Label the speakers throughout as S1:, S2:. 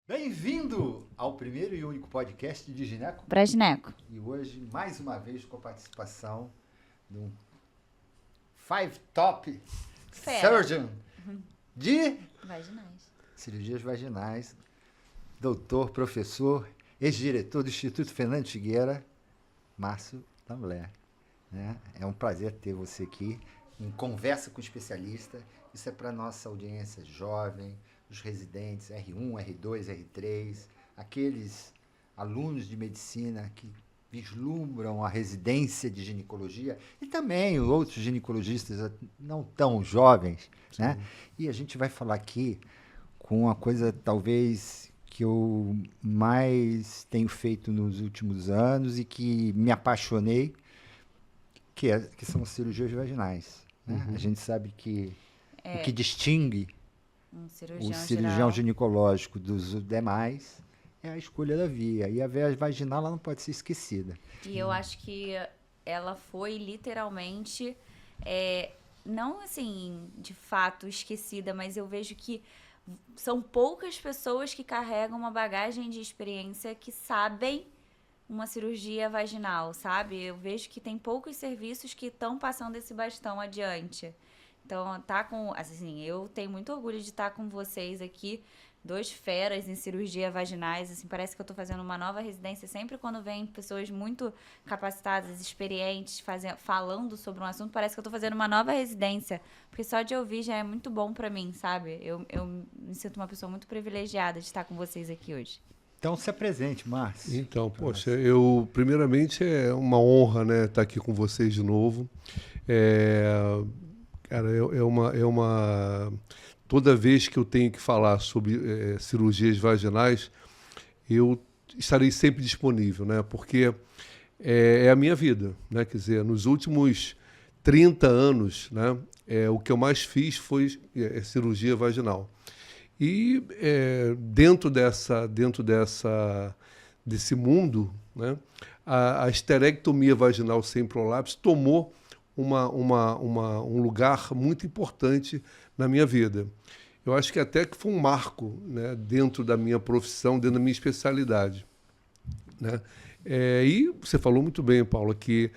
S1: Bem-vindo ao primeiro e único podcast de gineco
S2: Pra gineco.
S1: e hoje, mais uma vez, com a participação do Five Top
S2: Fera.
S1: Surgeon de
S2: Vaginais.
S1: cirurgias vaginais, doutor, professor, ex-diretor do Instituto Fernando Figueira, Márcio Lamblé. Né? É um prazer ter você aqui em conversa com o especialista. Isso é para a nossa audiência jovem, os residentes R1, R2, R3, aqueles alunos de medicina que vislumbram a residência de ginecologia e também outros ginecologistas não tão jovens, né? E a gente vai falar aqui com uma coisa talvez que eu mais tenho feito nos últimos anos e que me apaixonei, que são cirurgias vaginais. Né? A gente sabe que o que distingue
S2: Um
S1: o
S2: cirurgião
S1: cirurgião
S2: geral.
S1: ginecológico dos demais é a escolha da via. E a via vaginal ela não pode ser esquecida.
S2: E eu acho que ela foi literalmente, não assim, de fato esquecida, mas eu vejo que são poucas pessoas que carregam uma bagagem de experiência que sabem uma cirurgia vaginal, sabe? Eu vejo que tem poucos serviços que estão passando esse bastão adiante. Então, eu tenho muito orgulho de estar com vocês aqui, dois feras em cirurgia vaginais, assim, parece que eu tô fazendo uma nova residência sempre quando vem pessoas muito capacitadas, experientes, falando sobre um assunto, parece que eu tô fazendo uma nova residência, porque só de ouvir já é muito bom pra mim, sabe? Eu me sinto uma pessoa muito privilegiada de estar com vocês aqui hoje.
S1: Então se apresente, Márcio.
S3: Então, poxa, eu primeiramente é uma honra, né, estar aqui com vocês de novo. Cara, toda vez que eu tenho que falar sobre cirurgias vaginais, eu estarei sempre disponível, né, porque é a minha vida, né, quer dizer, nos últimos 30 anos, né, o que eu mais fiz foi cirurgia vaginal. E desse mundo, né, a esterectomia vaginal sem prolapso tomou um lugar muito importante na minha vida. Eu acho que até que foi um marco, né, dentro da minha profissão, dentro da minha especialidade. Né? E você falou muito bem, Paula, que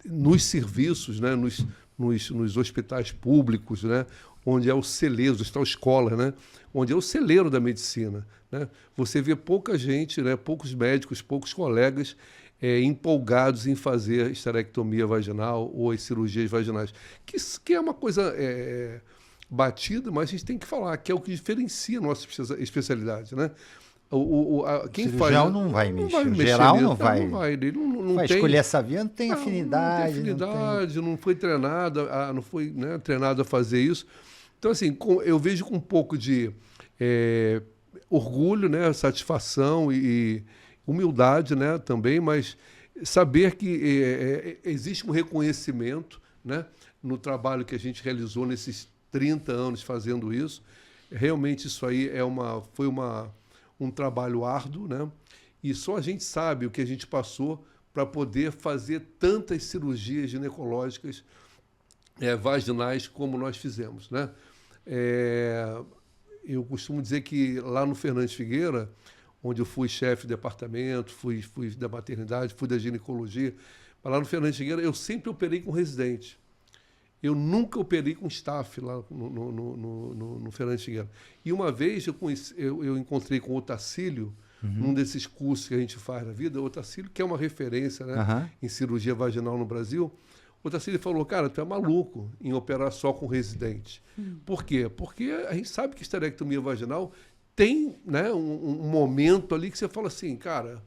S3: nos serviços, né, nos hospitais públicos, né, onde é o celeiro, hospital escola, né, onde é o celeiro da medicina, né, você vê pouca gente, né, poucos médicos, poucos colegas empolgados em fazer esterectomia vaginal ou as cirurgias vaginais, que é uma coisa batida, mas a gente tem que falar, que é o que diferencia a nossa especialidade, né? Quem
S1: cirurgião
S3: faz,
S1: não vai
S3: não
S1: mexer.
S3: vai
S1: O
S3: mexer
S1: geral
S3: nisso,
S1: não vai.
S3: ele não
S1: Vai
S3: tem,
S1: escolher essa via, não tem
S3: não
S1: afinidade.
S3: tem afinidade, não foi treinado, não foi, né, treinado a fazer isso. Então, assim, eu vejo com um pouco de orgulho, né, satisfação e humildade, né, também, mas saber que existe um reconhecimento, né, no trabalho que a gente realizou nesses 30 anos fazendo isso. Realmente isso aí foi um trabalho árduo, né? E só a gente sabe o que a gente passou para poder fazer tantas cirurgias ginecológicas vaginais como nós fizemos, né? Eu costumo dizer que lá no Fernandes Figueira, onde eu fui chefe de departamento, fui da maternidade, fui da ginecologia, mas lá no Fernandes Figueira eu sempre operei com residente. Eu nunca operei com staff lá no Fernandes Figueira. E uma vez eu encontrei com o Otacílio, num desses cursos que a gente faz na vida, o Otacílio, que é uma referência, né, em cirurgia vaginal no Brasil. O Otacílio falou, cara, tu é maluco em operar só com residente. Por quê? Porque a gente sabe que esterectomia vaginal tem, né, um momento ali que você fala assim, cara,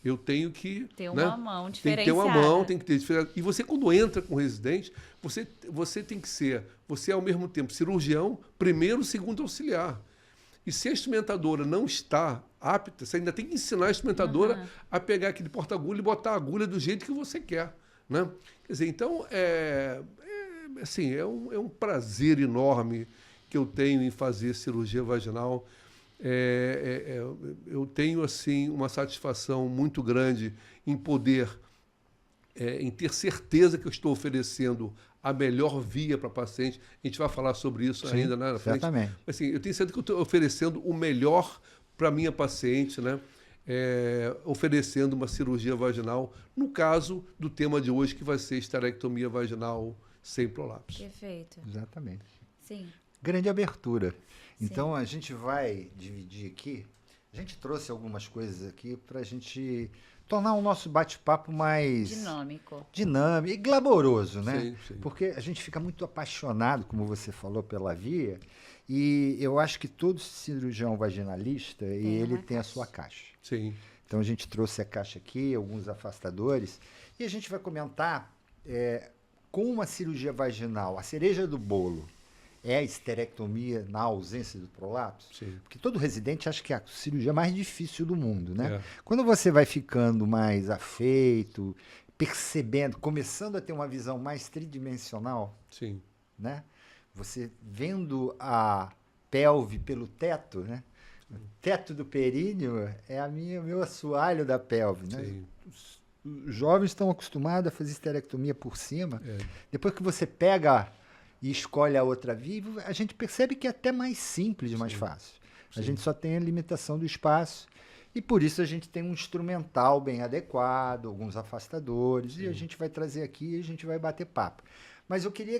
S3: eu tenho que
S2: Ter
S3: né,
S2: uma mão
S3: tem que ter uma
S2: diferenciada.
S3: mão, tem que ter diferença. E você, quando entra com residente, você tem que ser, você é ao mesmo tempo cirurgião, primeiro, segundo auxiliar. E se a instrumentadora não está apta, você ainda tem que ensinar a instrumentadora a pegar aquele porta-agulha e botar a agulha do jeito que você quer. Né? Quer dizer, então, assim, é um prazer enorme que eu tenho em fazer cirurgia vaginal. Eu tenho assim uma satisfação muito grande em poder em ter certeza que eu estou oferecendo a melhor via para paciente. A gente vai falar sobre isso
S1: Sim,
S3: ainda, né, na frente.
S1: certamente.
S3: Mas, assim, eu tenho certeza que eu estou oferecendo o melhor para a minha paciente, né? Oferecendo uma cirurgia vaginal, no caso do tema de hoje, que vai ser esterectomia vaginal sem prolapso.
S2: Perfeito.
S1: Exatamente.
S2: Sim.
S1: Grande abertura.
S2: Sim.
S1: Então, a gente vai dividir aqui. A gente trouxe algumas coisas aqui para a gente tornar o nosso bate-papo mais dinâmico e glamouroso, né?
S3: Sim, sim.
S1: Porque a gente fica muito apaixonado, como você falou, pela via, e eu acho que todo cirurgião vaginalista, ele tem a sua caixa.
S3: Sim.
S1: Então a gente trouxe a caixa aqui, alguns afastadores, e a gente vai comentar com uma cirurgia vaginal, a cereja do bolo é a esterectomia na ausência do prolapso?
S3: Sim.
S1: Porque todo residente acha que é a cirurgia mais difícil do mundo, né?
S3: É.
S1: Quando você vai ficando mais afeito, percebendo, começando a ter uma visão mais tridimensional,
S3: Sim.
S1: né? Você vendo a pelve pelo teto, né? O teto do períneo é o meu assoalho da pelve, né?
S3: Sim.
S1: Os jovens estão acostumados a fazer esterectomia por cima.
S3: É.
S1: Depois que você pega e escolhe a outra via, a gente percebe que é até mais simples, mais fácil. A gente só tem a limitação do espaço e por isso a gente tem um instrumental bem adequado, alguns afastadores, e a gente vai trazer aqui e a gente vai bater papo. Mas eu queria,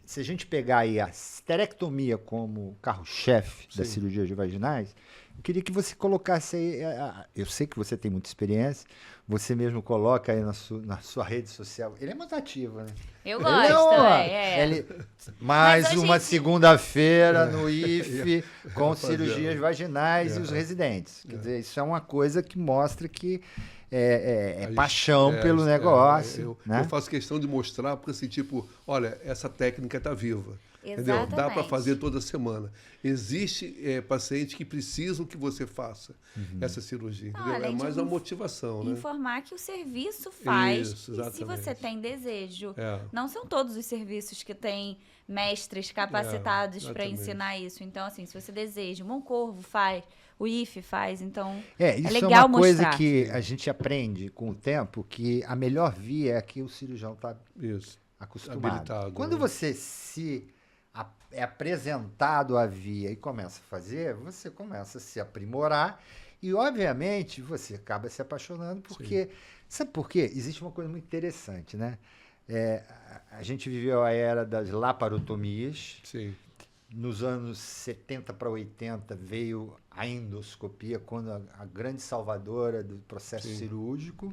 S1: se a gente pegar aí a esterectomia como carro-chefe das cirurgias vaginais, eu queria que você colocasse aí, eu sei que você tem muita experiência, você mesmo coloca aí na sua rede social. Ele é muito ativo, né?
S2: Eu gosto também,
S1: Mais
S2: Mas
S1: uma
S2: hoje
S1: segunda-feira no IFE com cirurgias vaginais e os
S3: É.
S1: residentes. Quer dizer, isso é uma coisa que mostra que é paixão pelo
S3: isso,
S1: negócio. Né?
S3: Eu faço questão de mostrar, porque assim, tipo, olha, essa técnica está viva. Entendeu? Dá para
S2: Exatamente.
S3: fazer toda semana. Existe pacientes que precisam que você faça essa cirurgia.
S2: Não,
S3: Entendeu? É
S2: além de
S3: mais uma motivação, né?
S2: informar que o serviço faz.
S3: Isso,
S2: e se
S3: exatamente.
S2: você tem desejo.
S3: É.
S2: Não são todos os serviços que têm mestres capacitados para
S3: exatamente.
S2: ensinar isso. Então, assim, se você deseja, o Moncorvo faz, o IFE faz, então
S1: Isso
S2: legal
S1: é uma coisa
S2: mostrar.
S1: que a gente aprende com o tempo, que a melhor via é a que o cirurgião está
S3: Isso.
S1: acostumado.
S3: Habilitado,
S1: Quando
S3: né?
S1: você é apresentado à via e começa a fazer, você começa a se aprimorar e, obviamente, você acaba se apaixonando porque... Sabe por quê? Existe uma coisa muito interessante, né? A gente viveu a era das laparotomias.
S3: Sim.
S1: Nos anos 70 para 80 veio a endoscopia, quando a grande salvadora do processo cirúrgico.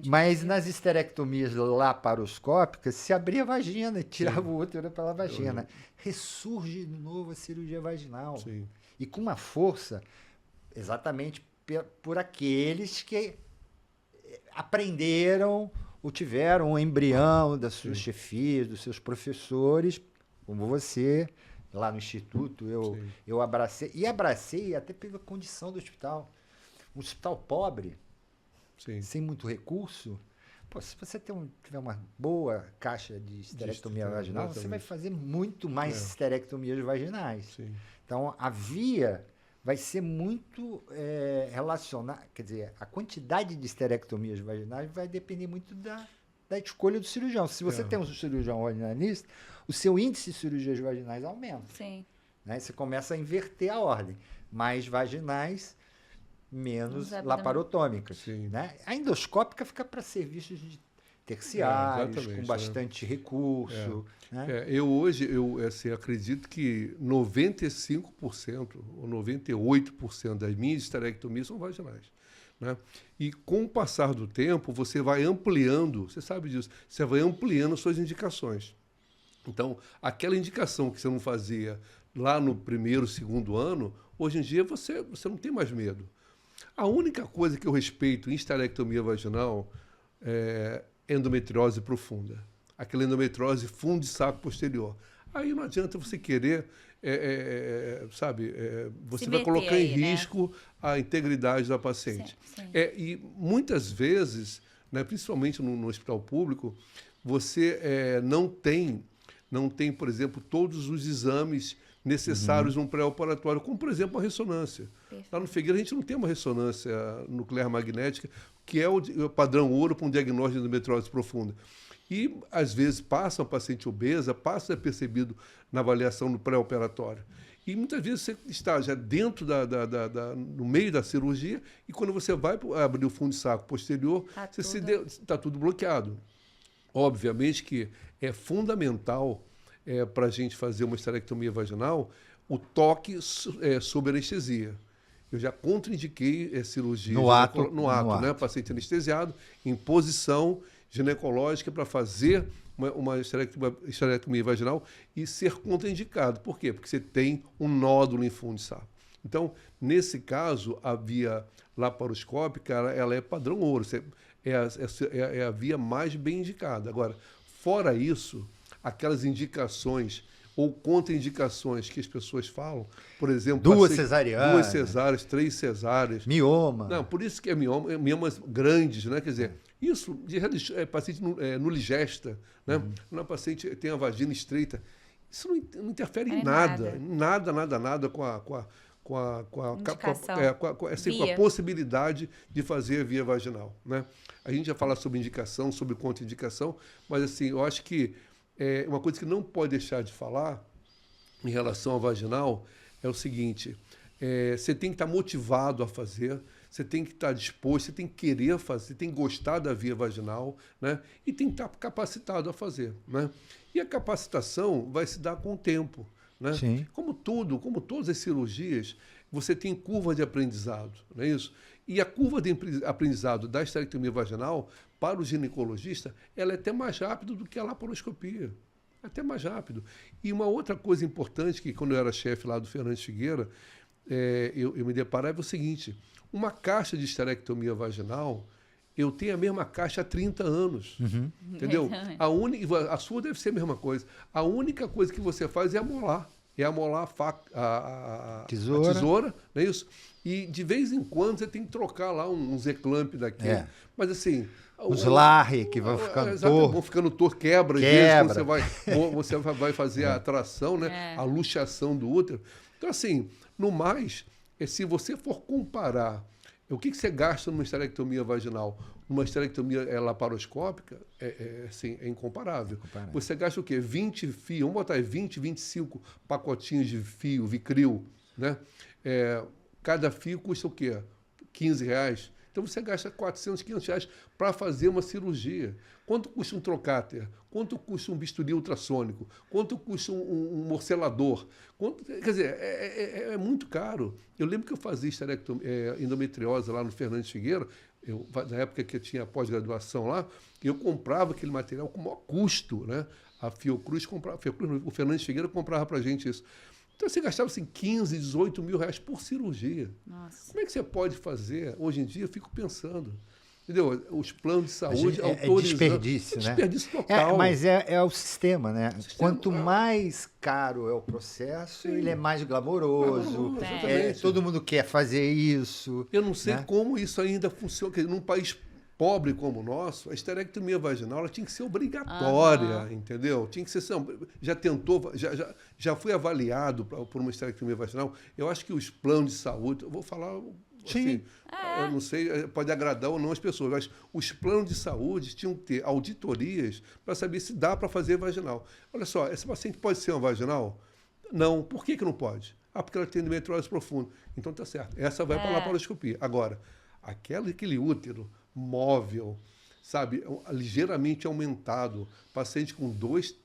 S1: Mas nas esterectomias laparoscópicas se abria a vagina e tirava o útero pela vagina. Ressurge de novo a cirurgia vaginal.
S3: Sim.
S1: E com uma força exatamente por aqueles que aprenderam ou tiveram um embrião das suas chefias, dos seus professores, como você, lá no Instituto, eu abracei. E abracei até pela condição do hospital. Um hospital pobre, sem muito recurso. Pô, se você tiver uma boa caixa de esterectomia vaginal, você vai fazer muito mais esterectomias vaginais.
S3: Sim.
S1: Então, a via vai ser muito relacionada, quer dizer, a quantidade de esterectomias vaginais vai depender muito da escolha do cirurgião. Se você tem um cirurgião vaginalista, o seu índice de cirurgias vaginais aumenta.
S2: Sim.
S1: Né? Você começa a inverter a ordem. Mais vaginais, menos laparotômicas. Né? A endoscópica fica para serviços de terciários, com bastante recurso. Né?
S3: Eu hoje assim, acredito que 95% ou 98% das minhas esterectomias são vaginais. Né? E com o passar do tempo, você vai ampliando, você sabe disso, você vai ampliando suas indicações. Então, aquela indicação que você não fazia lá no primeiro, segundo ano, hoje em dia você não tem mais medo. A única coisa que eu respeito em esterectomia vaginal é endometriose profunda. Aquela endometriose fundo de saco posterior. Aí não adianta você querer, você vai colocar em risco a integridade da paciente.
S2: Sim.
S3: E muitas vezes, né, principalmente no hospital público, você não tem, por exemplo, todos os exames necessários num pré-operatório, como, por exemplo, a ressonância.
S2: Perfeito.
S3: Lá no Figueira, a gente não tem uma ressonância nuclear magnética que é o padrão ouro para um diagnóstico de endometriose profunda. E, às vezes, passa uma paciente obesa, passa percebido na avaliação no pré-operatório. E, muitas vezes, você está já dentro no meio da cirurgia e, quando você vai abrir o fundo de saco posterior, está tudo bloqueado. Obviamente que é fundamental para a gente fazer uma esterectomia vaginal o toque sob anestesia. Eu já contraindiquei cirurgia
S1: no ato,
S3: né? Paciente anestesiado, em posição ginecológica para fazer uma esterectomia vaginal e ser contraindicado. Por quê? Porque você tem um nódulo em fundo de saco. Então, nesse caso, a via laparoscópica ela é padrão ouro, é a via mais bem indicada. Agora, fora isso, aquelas indicações ou contraindicações que as pessoas falam, por exemplo...
S1: Duas cesarianas.
S3: 2 cesáreas, 3 cesáreas.
S1: Mioma.
S3: Não, por isso que é miomas grandes, né? Quer dizer, isso de paciente nuligesta, né? Uma paciente tem a vagina estreita, isso não interfere em nada. Nada com a possibilidade de fazer a via vaginal, né? A gente já fala sobre indicação, sobre contraindicação, mas assim, eu acho que uma coisa que não pode deixar de falar em relação ao vaginal é o seguinte: você tem que estar motivado a fazer, você tem que estar disposto, você tem que querer fazer, você tem que gostar da via vaginal, né? E tem que estar capacitado a fazer, né? E a capacitação vai se dar com o tempo, né?
S1: Sim.
S3: Como todas as cirurgias, você tem curva de aprendizado, não é isso? E a curva de aprendizado da esterectomia vaginal, para o ginecologista, ela é até mais rápida do que a laparoscopia. Até mais rápido. E uma outra coisa importante, que quando eu era chefe lá do Fernandes Figueira, eu me deparava é o seguinte: uma caixa de esterectomia vaginal, eu tenho a mesma caixa há 30 anos. Entendeu? A sua deve ser a mesma coisa. A única coisa que você faz é amolar. É amolar a tesoura, não é isso? E, de vez em quando, você tem que trocar lá uns eclampes daqui. Mas, assim...
S1: Os larre que vão ficando tortos.
S3: Vão ficando tortos, quebra. Às vezes, quando você vai fazer a tração, né? A luxação do útero. Então, assim, no mais, se você for comparar o que você gasta numa esterectomia vaginal, uma esterectomia laparoscópica, assim, é incomparável. Você gasta o quê? 20 fios, vamos botar aí 20, 25 pacotinhos de fio, Vicryl, né? Cada fio custa o quê? R$15. Então você gasta 400, 500 reais para fazer uma cirurgia. Quanto custa um trocáter? Quanto custa um bisturi ultrassônico? Quanto custa um morcelador? Quer dizer, é muito caro. Eu lembro que eu fazia endometriose lá no Fernandes Figueira, na época que eu tinha pós-graduação lá, eu comprava aquele material com o maior custo, né? A Fiocruz comprava, o Fernandes Figueira comprava para a gente isso. Então, você gastava assim, 15, 18 mil reais por cirurgia.
S2: Nossa.
S3: Como é que você pode fazer? Hoje em dia, eu fico pensando. Entendeu? Os planos de saúde
S1: autorizando. Desperdício, né?
S3: Desperdício total.
S1: Mas é o sistema, né? Quanto mais caro é o processo, ele é mais glamouroso. Todo mundo quer fazer isso.
S3: Eu não sei como isso ainda funciona. Porque num país pobre como o nosso, a esterectomia vaginal ela tinha que ser obrigatória, entendeu? Tinha que ser... Já tentou, já foi avaliado por uma esterectomia vaginal. Eu acho que os planos de saúde... Eu vou falar... Assim, eu não sei, pode agradar ou não as pessoas, mas os planos de saúde tinham que ter auditorias para saber se dá para fazer vaginal. Olha só, esse paciente pode ser uma vaginal? Não. Por que não pode? Porque ela tem endometriose profunda. Então tá certo. Essa vai para a laparoscopia. Agora, aquele útero móvel, sabe, ligeiramente aumentado, paciente com 3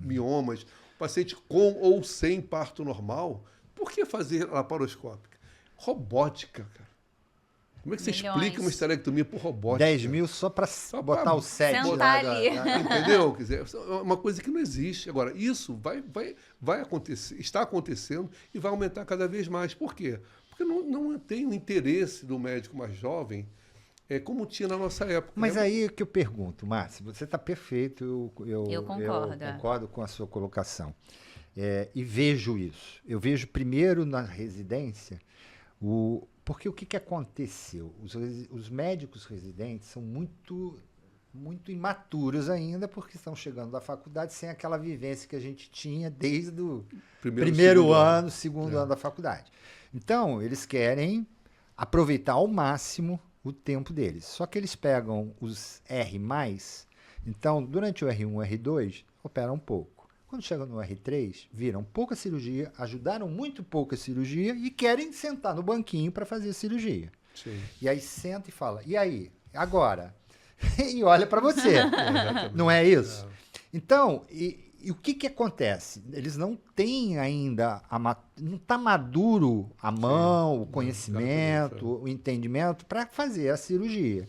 S3: miomas, paciente com ou sem parto normal, por que fazer laparoscópica? Robótica, cara. Como é que você explica uma esterectomia por robótica?
S1: 10 mil só para botar o set lá.
S3: Entendeu? Quer dizer, é uma coisa que não existe. Agora, isso vai acontecer, está acontecendo e vai aumentar cada vez mais. Por quê? Porque não tem o interesse do médico mais jovem como tinha na nossa época.
S1: Mas aí que eu pergunto, Márcio, você está perfeito,
S2: eu concordo.
S1: Eu concordo com a sua colocação. E vejo isso. Eu vejo primeiro na residência, porque o que aconteceu? Os médicos residentes são muito, muito imaturos ainda, porque estão chegando da faculdade sem aquela vivência que a gente tinha desde o primeiro ano, segundo ano da faculdade. Então, eles querem aproveitar ao máximo o tempo deles. Só que eles pegam os R+, então, durante o R1 e R2, operam pouco. Quando chegam no R3, viram pouca cirurgia, ajudaram muito pouca cirurgia e querem sentar no banquinho para fazer a cirurgia.
S3: Sim.
S1: E aí senta e fala, e aí, agora? E olha para você.
S3: Exatamente.
S1: Não é isso? Então, e o que acontece? Eles não têm ainda, não está maduro a mão, o conhecimento, o entendimento para fazer a cirurgia.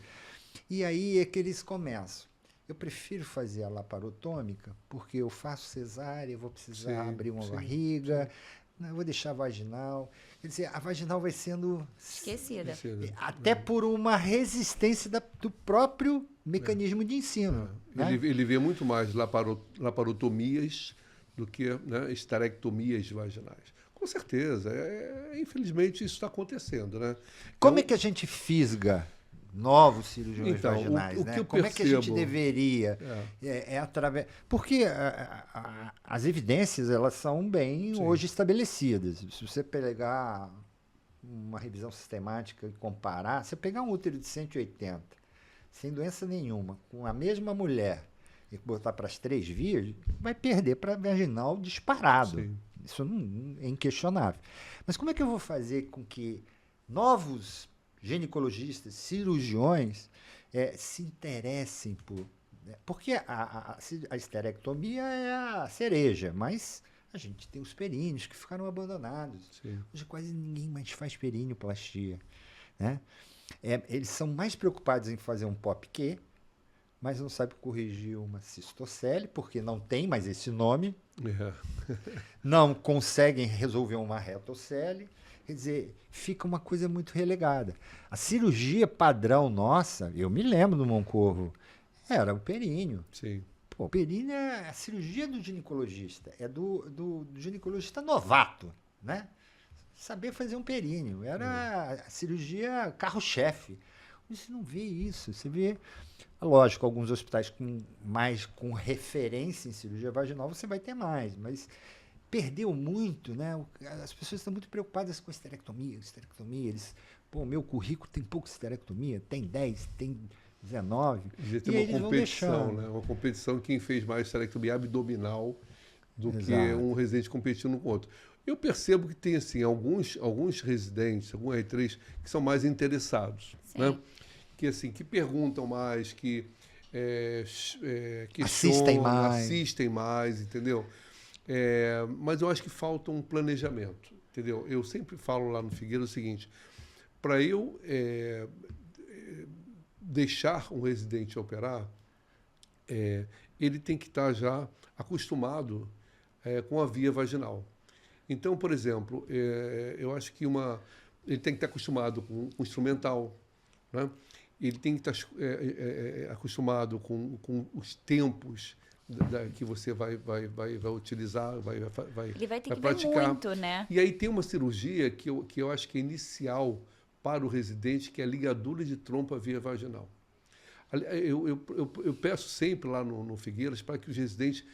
S1: E aí é que eles começam. Eu prefiro fazer a laparotômica porque eu faço cesárea, eu vou precisar abrir uma barriga, não, eu vou deixar a vaginal. Quer dizer, a vaginal vai sendo
S2: Esquecida.
S1: até por uma resistência do próprio mecanismo de ensino. Né?
S3: Ele vê muito mais laparotomias do que, né, esterectomias vaginais. Com certeza. Infelizmente, isso está acontecendo. Né?
S1: Como é que a gente fisga novos cirurgiões vaginais?
S3: O que
S1: né?
S3: eu
S1: Como é que a gente
S3: percebo-
S1: deveria? Através... Porque as evidências elas são bem hoje estabelecidas. Se você pegar uma revisão sistemática e comparar, você pegar um útero de 180, sem doença nenhuma, com a mesma mulher, e botar para as 3 vias, vai perder para vaginal disparado.
S3: Sim.
S1: Isso não é inquestionável. Mas como é que eu vou fazer com que novos ginecologistas, cirurgiões, se interessem por... Né? Porque a esterectomia é a cereja, mas a gente tem os períneos que ficaram abandonados.
S3: Sim.
S1: Hoje quase ninguém mais faz perineoplastia. Né? Eles são mais preocupados em fazer um POP-Q, mas não sabem corrigir uma cistocele, porque não tem mais esse nome. Não conseguem resolver uma retocele. Quer dizer, fica uma coisa muito relegada. A cirurgia padrão nossa, eu me lembro do Moncorvo, era o períneo.
S3: Sim.
S1: Pô, o períneo é a cirurgia do ginecologista, é do ginecologista novato, né? Saber fazer um períneo, era a cirurgia carro-chefe. Você não vê isso, você vê... Lógico, alguns hospitais com referência em cirurgia vaginal, você vai ter mais, mas... Perdeu muito, né? As pessoas estão muito preocupadas com esterectomia. Eles, meu currículo tem pouca esterectomia, tem 10, tem 19.
S3: Tem
S1: e
S3: uma
S1: eles
S3: competição, né? Uma competição quem fez mais esterectomia abdominal do que um residente competindo com o outro. Eu percebo que tem assim, alguns residentes, alguns R3, que são mais interessados, né? Que, assim, que perguntam mais, que questionam, assistem mais, entendeu? Mas eu acho que falta um planejamento, entendeu? Eu sempre falo lá no Figueira o seguinte, para eu deixar um residente operar, ele tem que estar já acostumado com a via vaginal. Então, por exemplo, eu acho que ele tem que estar acostumado com o instrumental, né? Ele tem que estar acostumado com os tempos que você vai utilizar,
S2: ele vai ter que
S3: praticar.
S2: ver muito, né?
S3: E aí tem uma cirurgia que eu acho que é inicial para o residente, que é a ligadura de trompa via vaginal. Eu peço sempre lá no Figueiras para que os residentes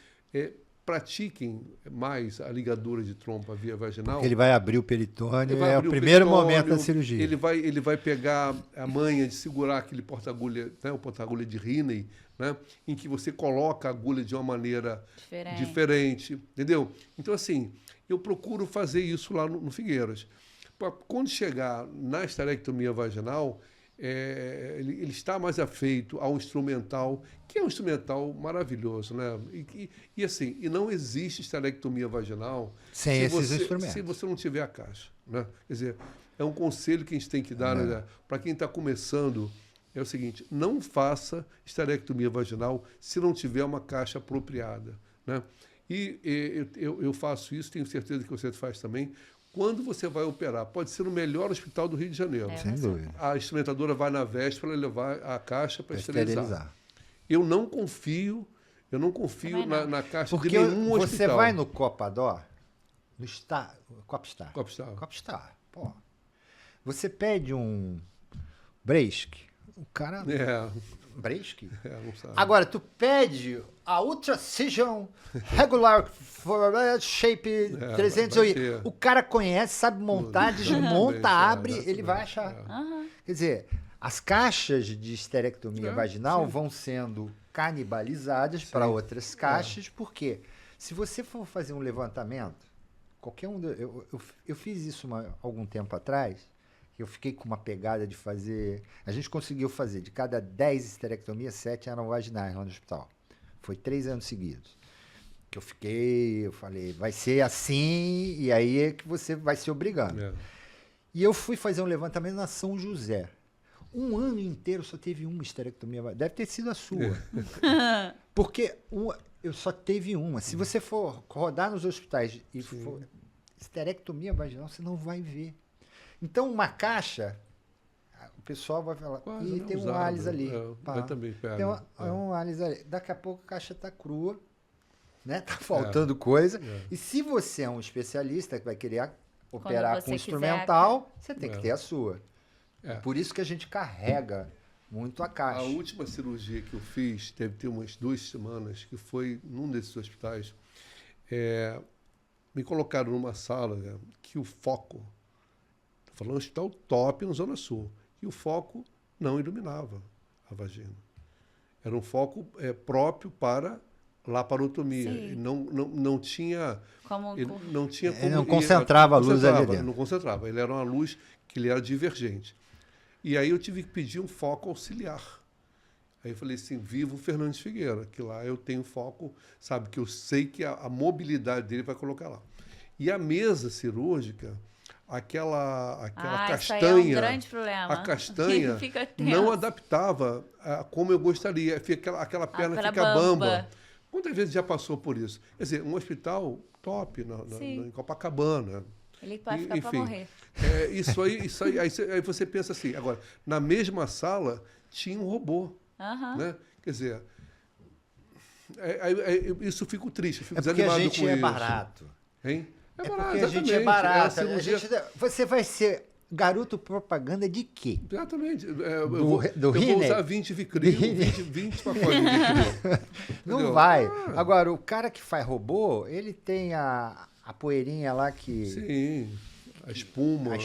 S3: pratiquem mais a ligadura de trompa via vaginal.
S1: Porque ele vai abrir o peritônio, é o primeiro momento da cirurgia.
S3: Ele vai pegar a manha de segurar aquele porta-agulha, né, o porta-agulha de Riney, né, em que você coloca a agulha de uma maneira diferente, entendeu? Então, assim, eu procuro fazer isso lá no Figueiras. Quando chegar na esterectomia vaginal, ele está mais afeito ao instrumental, que é um instrumental maravilhoso, né? E assim, não existe esterectomia vaginal
S1: sem esses instrumentos.
S3: Se você não tiver a caixa, né? Quer dizer, é um conselho que a gente tem que dar, né? Para quem está começando, é o seguinte, não faça esterectomia vaginal se não tiver uma caixa apropriada, né? E eu faço isso, tenho certeza que você faz também. Quando você vai operar, pode ser no melhor hospital do Rio de Janeiro.
S1: Sem dúvida.
S3: A instrumentadora vai na véspera levar a caixa para esterilizar. Eu não confio na caixa de nenhum hospital.
S1: Porque você vai no Copador, no Copstar. Pô, você pede um Bresk, o cara... Bresk?
S3: Não sabe.
S1: Agora, tu pede a Ultracision Regular Shape 308. O cara conhece, sabe montar, desmonta, abre, ele vai achar. Quer dizer, As caixas de esterectomia vaginal
S3: sim.
S1: vão sendo canibalizadas para outras caixas, porque se você for fazer um levantamento, qualquer um. Eu fiz isso algum tempo atrás, eu fiquei com uma pegada de fazer. A gente conseguiu fazer, de cada 10 esterectomias, 7 eram vaginais lá no hospital. Foi 3 anos seguidos. Que eu falei, vai ser assim, e aí é que você vai se obrigando.
S3: É.
S1: E eu fui fazer um levantamento na São José. Um ano inteiro só teve uma esterectomia. Deve ter sido a sua. Porque eu só teve uma. Se você for rodar nos hospitais e for esterectomia vaginal, você não vai ver. Então, uma caixa, o pessoal vai falar,
S3: Quase
S1: tem um
S3: usado.
S1: Alice ali.
S3: Vai também pega.
S1: Tem um Alice ali. Daqui a pouco a caixa está crua, né? Tá faltando coisa. E se você é um especialista que vai querer operar com instrumental, você tem que ter a sua. Por isso que a gente carrega muito a caixa.
S3: A última cirurgia que eu fiz, deve ter umas 2 semanas, que foi num desses hospitais, me colocaram numa sala que o foco, estou falando hospital top na Zona Sul, e o foco não iluminava a vagina. Era um foco próprio para laparotomia. E não tinha... Não tinha como...
S1: Ele não concentrava a luz ali dentro.
S3: Não concentrava. Ele era uma luz que ele era divergente. E aí eu tive que pedir um foco auxiliar. Aí eu falei assim, viva o Fernandes Figueira, que lá eu tenho foco, sabe, que eu sei que a mobilidade dele vai colocar lá. E a mesa cirúrgica, aquela castanha...
S2: Isso aí é um grande problema.
S3: A castanha não adaptava como eu gostaria. Aquela perna fica bamba. Quantas vezes já passou por isso? Quer dizer, um hospital top em Copacabana.
S2: Ele pode ficar para morrer.
S3: Isso aí, aí você pensa assim, agora, na mesma sala tinha um robô. Né? Quer dizer, isso eu fico triste, eu fico desanimado com isso.
S1: Porque a gente é barato.
S3: Hein?
S1: É porque a gente é barato. Você vai ser garoto propaganda de quê?
S3: Exatamente.
S1: Eu
S3: vou usar 20 Vicryl, 20 pacotes de Vicryl.
S1: Não vai. Agora, o cara que faz robô, ele tem a poeirinha lá que...
S3: Sim, a espuma.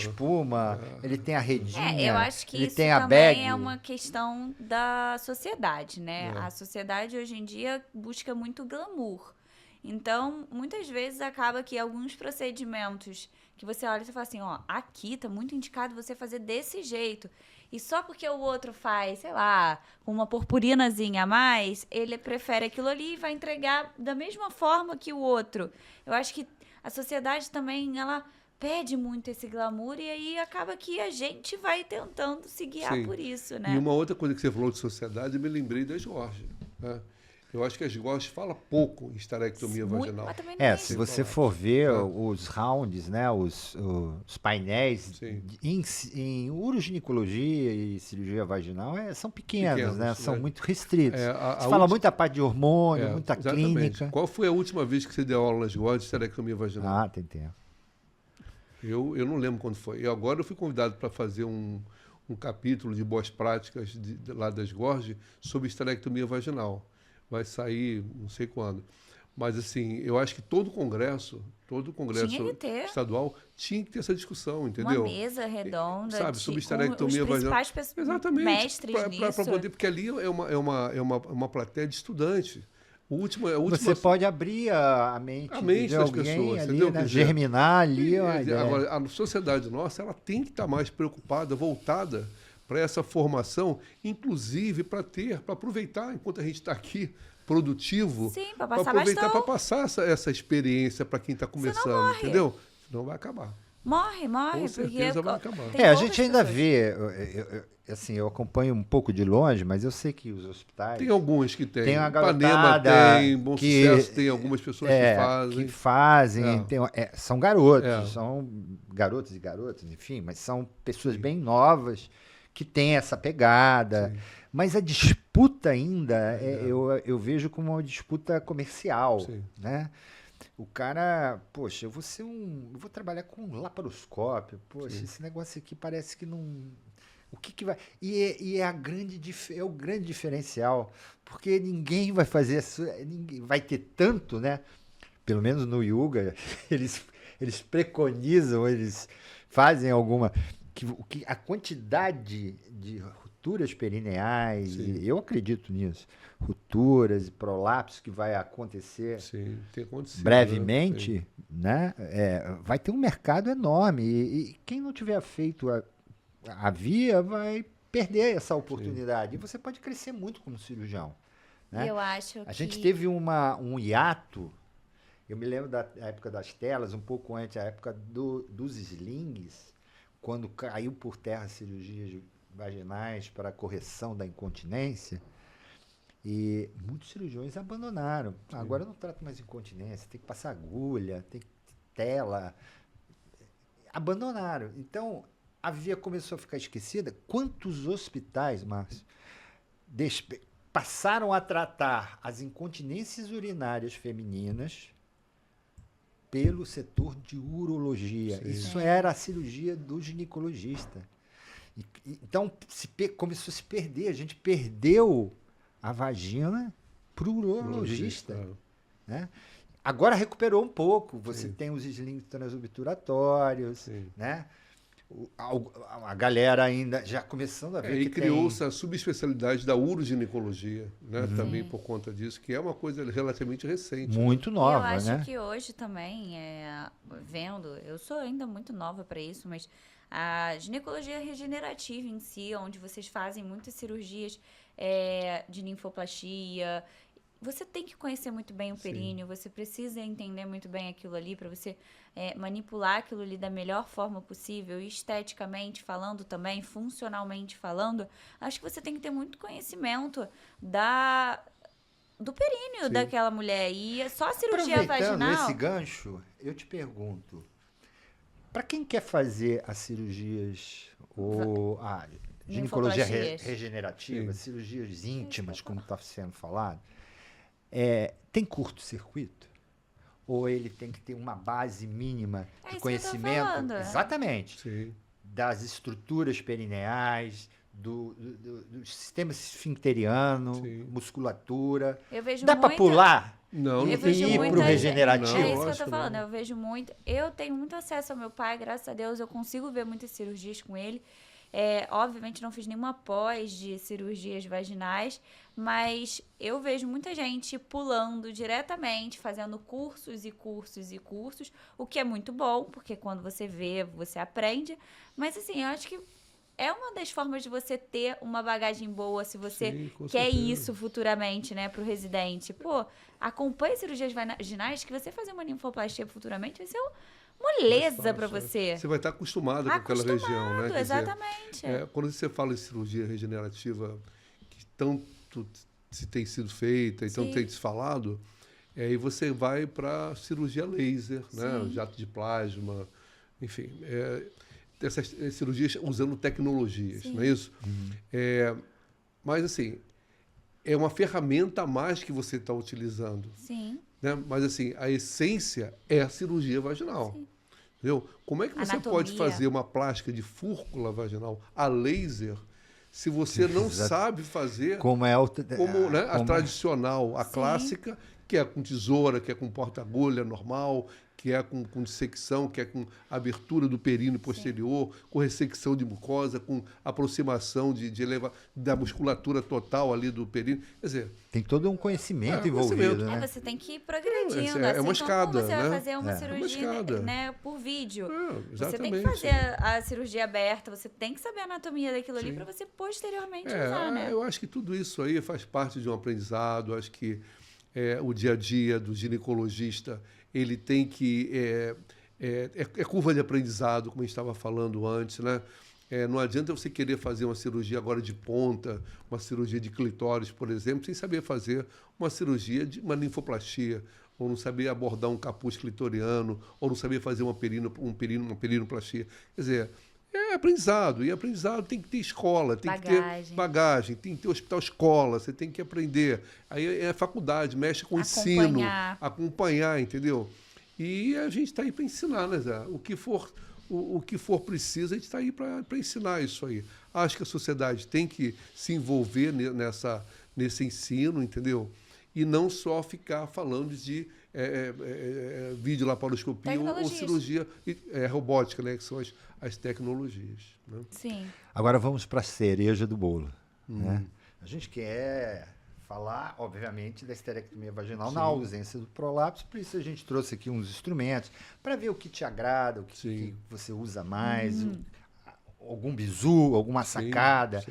S1: Ele tem a redinha.
S2: Eu acho que
S1: ele
S2: isso
S1: tem a
S2: também
S1: bag.
S2: é uma questão da sociedade, né? A sociedade hoje em dia busca muito glamour. Então, muitas vezes acaba que alguns procedimentos que você olha e fala assim, ó, aqui tá muito indicado você fazer desse jeito. E só porque o outro faz, sei lá, com uma purpurinazinha a mais, ele prefere aquilo ali e vai entregar da mesma forma que o outro. Eu acho que a sociedade também, ela pede muito esse glamour e aí acaba que a gente vai tentando se guiar por isso, né?
S3: E uma outra coisa que você falou de sociedade, eu me lembrei da Jorge, né? Eu acho que a Jorge fala pouco em esterectomia vaginal.
S1: Se você for ver os rounds, né, os painéis em uroginecologia e cirurgia vaginal são pequenos, né? São muito restritos. Você fala muita parte de hormônio, muita clínica.
S3: Qual foi a última vez que você deu aula na Jorge de esterectomia vaginal?
S1: Tem tempo.
S3: Eu não lembro quando foi. E agora eu fui convidado para fazer um capítulo de boas práticas lá das Gorge sobre esterectomia vaginal. Vai sair não sei quando. Mas, assim, eu acho que todo congresso estadual tinha que ter essa discussão, entendeu?
S2: Uma mesa redonda,
S3: sabe, sobre esterectomia vaginal. Exatamente.
S2: Mestres nisso.
S3: Poder, porque ali é uma plateia de estudante.
S1: Você pode abrir a mente de
S3: das
S1: alguém
S3: pessoas,
S1: ali,
S3: entendeu?
S1: né? Germinar ali.
S3: Agora, a sociedade nossa, ela tem que estar mais preocupada, voltada para essa formação, inclusive para aproveitar enquanto a gente está aqui produtivo, para aproveitar para passar essa experiência para quem está começando, entendeu? Senão vai acabar.
S2: Morre,
S3: Com certeza vai acabar.
S1: A gente ainda vê, eu acompanho um pouco de longe, mas eu sei que os hospitais...
S3: Tem alguns que tem.
S1: Tem uma
S3: Ipanema tem, Bom Sucesso tem algumas pessoas que fazem.
S1: São garotos, são garotos e garotas, enfim, mas são pessoas bem novas que têm essa pegada. Sim. Mas a disputa ainda, eu vejo como uma disputa comercial, né? O cara, poxa, eu vou trabalhar com laparoscópio, poxa, esse negócio aqui parece que não... O que vai... E é o grande diferencial, porque ninguém vai fazer... Ninguém vai ter tanto, né? Pelo menos no yoga, eles preconizam, eles fazem alguma... a quantidade de rupturas perineais,
S3: Sim.
S1: e eu acredito nisso, rupturas e prolapso que vai acontecer
S3: Sim, tem acontecido.
S1: brevemente, né? Vai ter um mercado enorme e quem não tiver feito a via vai perder essa oportunidade. E você pode crescer muito como cirurgião,
S2: E
S1: né?
S2: eu acho
S1: A
S2: que...
S1: gente teve um hiato, eu me lembro da época das telas, um pouco antes, a época dos slings, quando caiu por terra cirurgias vaginais para correção da incontinência, e muitos cirurgiões abandonaram. Agora eu não trato mais incontinência, tem que passar agulha, tem que tela. Abandonaram. Então, a via começou a ficar esquecida. Quantos hospitais, Márcio, passaram a tratar as incontinências urinárias femininas pelo setor de urologia?
S3: Sim.
S1: Isso era a cirurgia do ginecologista. Então, começou a se perder. A gente perdeu a vagina para o urologista. Né? Agora recuperou um pouco. Você tem os slings transobturatórios, né? A galera ainda já começando a ver que
S3: criou-se a subespecialidade da uroginecologia, né? Também por conta disso, que é uma coisa relativamente recente.
S1: Muito
S2: E
S1: nova,
S2: eu acho
S1: né?
S2: que hoje também, vendo, eu sou ainda muito nova para isso, mas a ginecologia regenerativa em si, onde vocês fazem muitas cirurgias de linfoplastia, você tem que conhecer muito bem o períneo, você precisa entender muito bem aquilo ali para você manipular aquilo ali da melhor forma possível, esteticamente falando também, funcionalmente falando. Acho que você tem que ter muito conhecimento do períneo daquela mulher. E só a cirurgia
S1: Aproveitando
S2: vaginal...
S1: esse gancho, eu te pergunto, para quem quer fazer as cirurgias ou a ginecologia regenerativa, cirurgias íntimas, como está sendo falado, tem curto-circuito? Ou ele tem que ter uma base mínima de conhecimento? Exatamente.
S3: Sim.
S1: Das estruturas perineais, do sistema esfincteriano, musculatura.
S2: Eu vejo
S1: Dá para pular?
S3: Não,
S1: e ir para o regenerativo?
S2: É isso que eu tô falando. Eu vejo muito. Eu tenho muito acesso ao meu pai, graças a Deus, eu consigo ver muitas cirurgias com ele. Obviamente não fiz nenhuma pós de cirurgias vaginais, mas eu vejo muita gente pulando diretamente, fazendo cursos e cursos e cursos, o que é muito bom, porque quando você vê, você aprende. Mas assim, eu acho que é uma das formas de você ter uma bagagem boa, se você quer isso futuramente, né, pro residente. Pô, acompanhe cirurgias vaginais, que você fazer uma linfoplastia futuramente vai ser moleza para você.
S3: Você vai estar acostumado com aquela região, né?
S2: Exatamente.
S3: Quando você fala de cirurgia regenerativa, que tanto se tem sido feita e tanto tem se falado, aí você vai para cirurgia laser, né? Jato de plasma, enfim, essas cirurgias usando tecnologias, não é isso? Mas assim, é uma ferramenta a mais que você está utilizando.
S2: Sim.
S3: Né? Mas assim, a essência é a cirurgia vaginal. Entendeu? Como é que você pode fazer uma plástica de fúrcula vaginal a laser se você não sabe fazer
S1: como
S3: né, a tradicional, a clássica, que é com tesoura, que é com porta-agulha normal, que é com dissecção, que é com abertura do períneo posterior, com ressecção de mucosa, com aproximação da musculatura total ali do períneo. Quer dizer,
S1: tem todo um conhecimento envolvido, né?
S2: Você tem que ir progredindo.
S3: É uma escada,
S2: você vai fazer uma cirurgia por vídeo. Você tem que fazer a cirurgia aberta, você tem que saber a anatomia daquilo ali para você posteriormente usar, né?
S3: Eu acho que tudo isso aí faz parte de um aprendizado. Acho que o dia a dia do ginecologista, ele tem que... curva de aprendizado, como a gente estava falando antes, né? Não adianta você querer fazer uma cirurgia agora de ponta, uma cirurgia de clitóris, por exemplo, sem saber fazer uma cirurgia de uma linfoplastia, ou não saber abordar um capuz clitoriano, ou não saber fazer uma perinoplastia. Quer dizer, é aprendizado, e aprendizado tem que ter escola, tem que ter bagagem, tem que ter hospital-escola, você tem que aprender. Aí é faculdade, mexe com ensino, acompanhar, entendeu? E a gente está aí para ensinar, né, Zé? O que for preciso, a gente está aí para ensinar isso aí. Acho que a sociedade tem que se envolver nesse ensino, entendeu? e não só ficar falando de videolaparoscopia ou
S2: Tecnologias.
S3: cirurgia robótica, né, que são as tecnologias. Né?
S2: Sim.
S1: Agora vamos para a cereja do bolo. Né? A gente quer falar, obviamente, da esterectomia vaginal na ausência do prolapso, por isso a gente trouxe aqui uns instrumentos para ver o que te agrada, o que você usa mais, algum bizu, alguma sacada.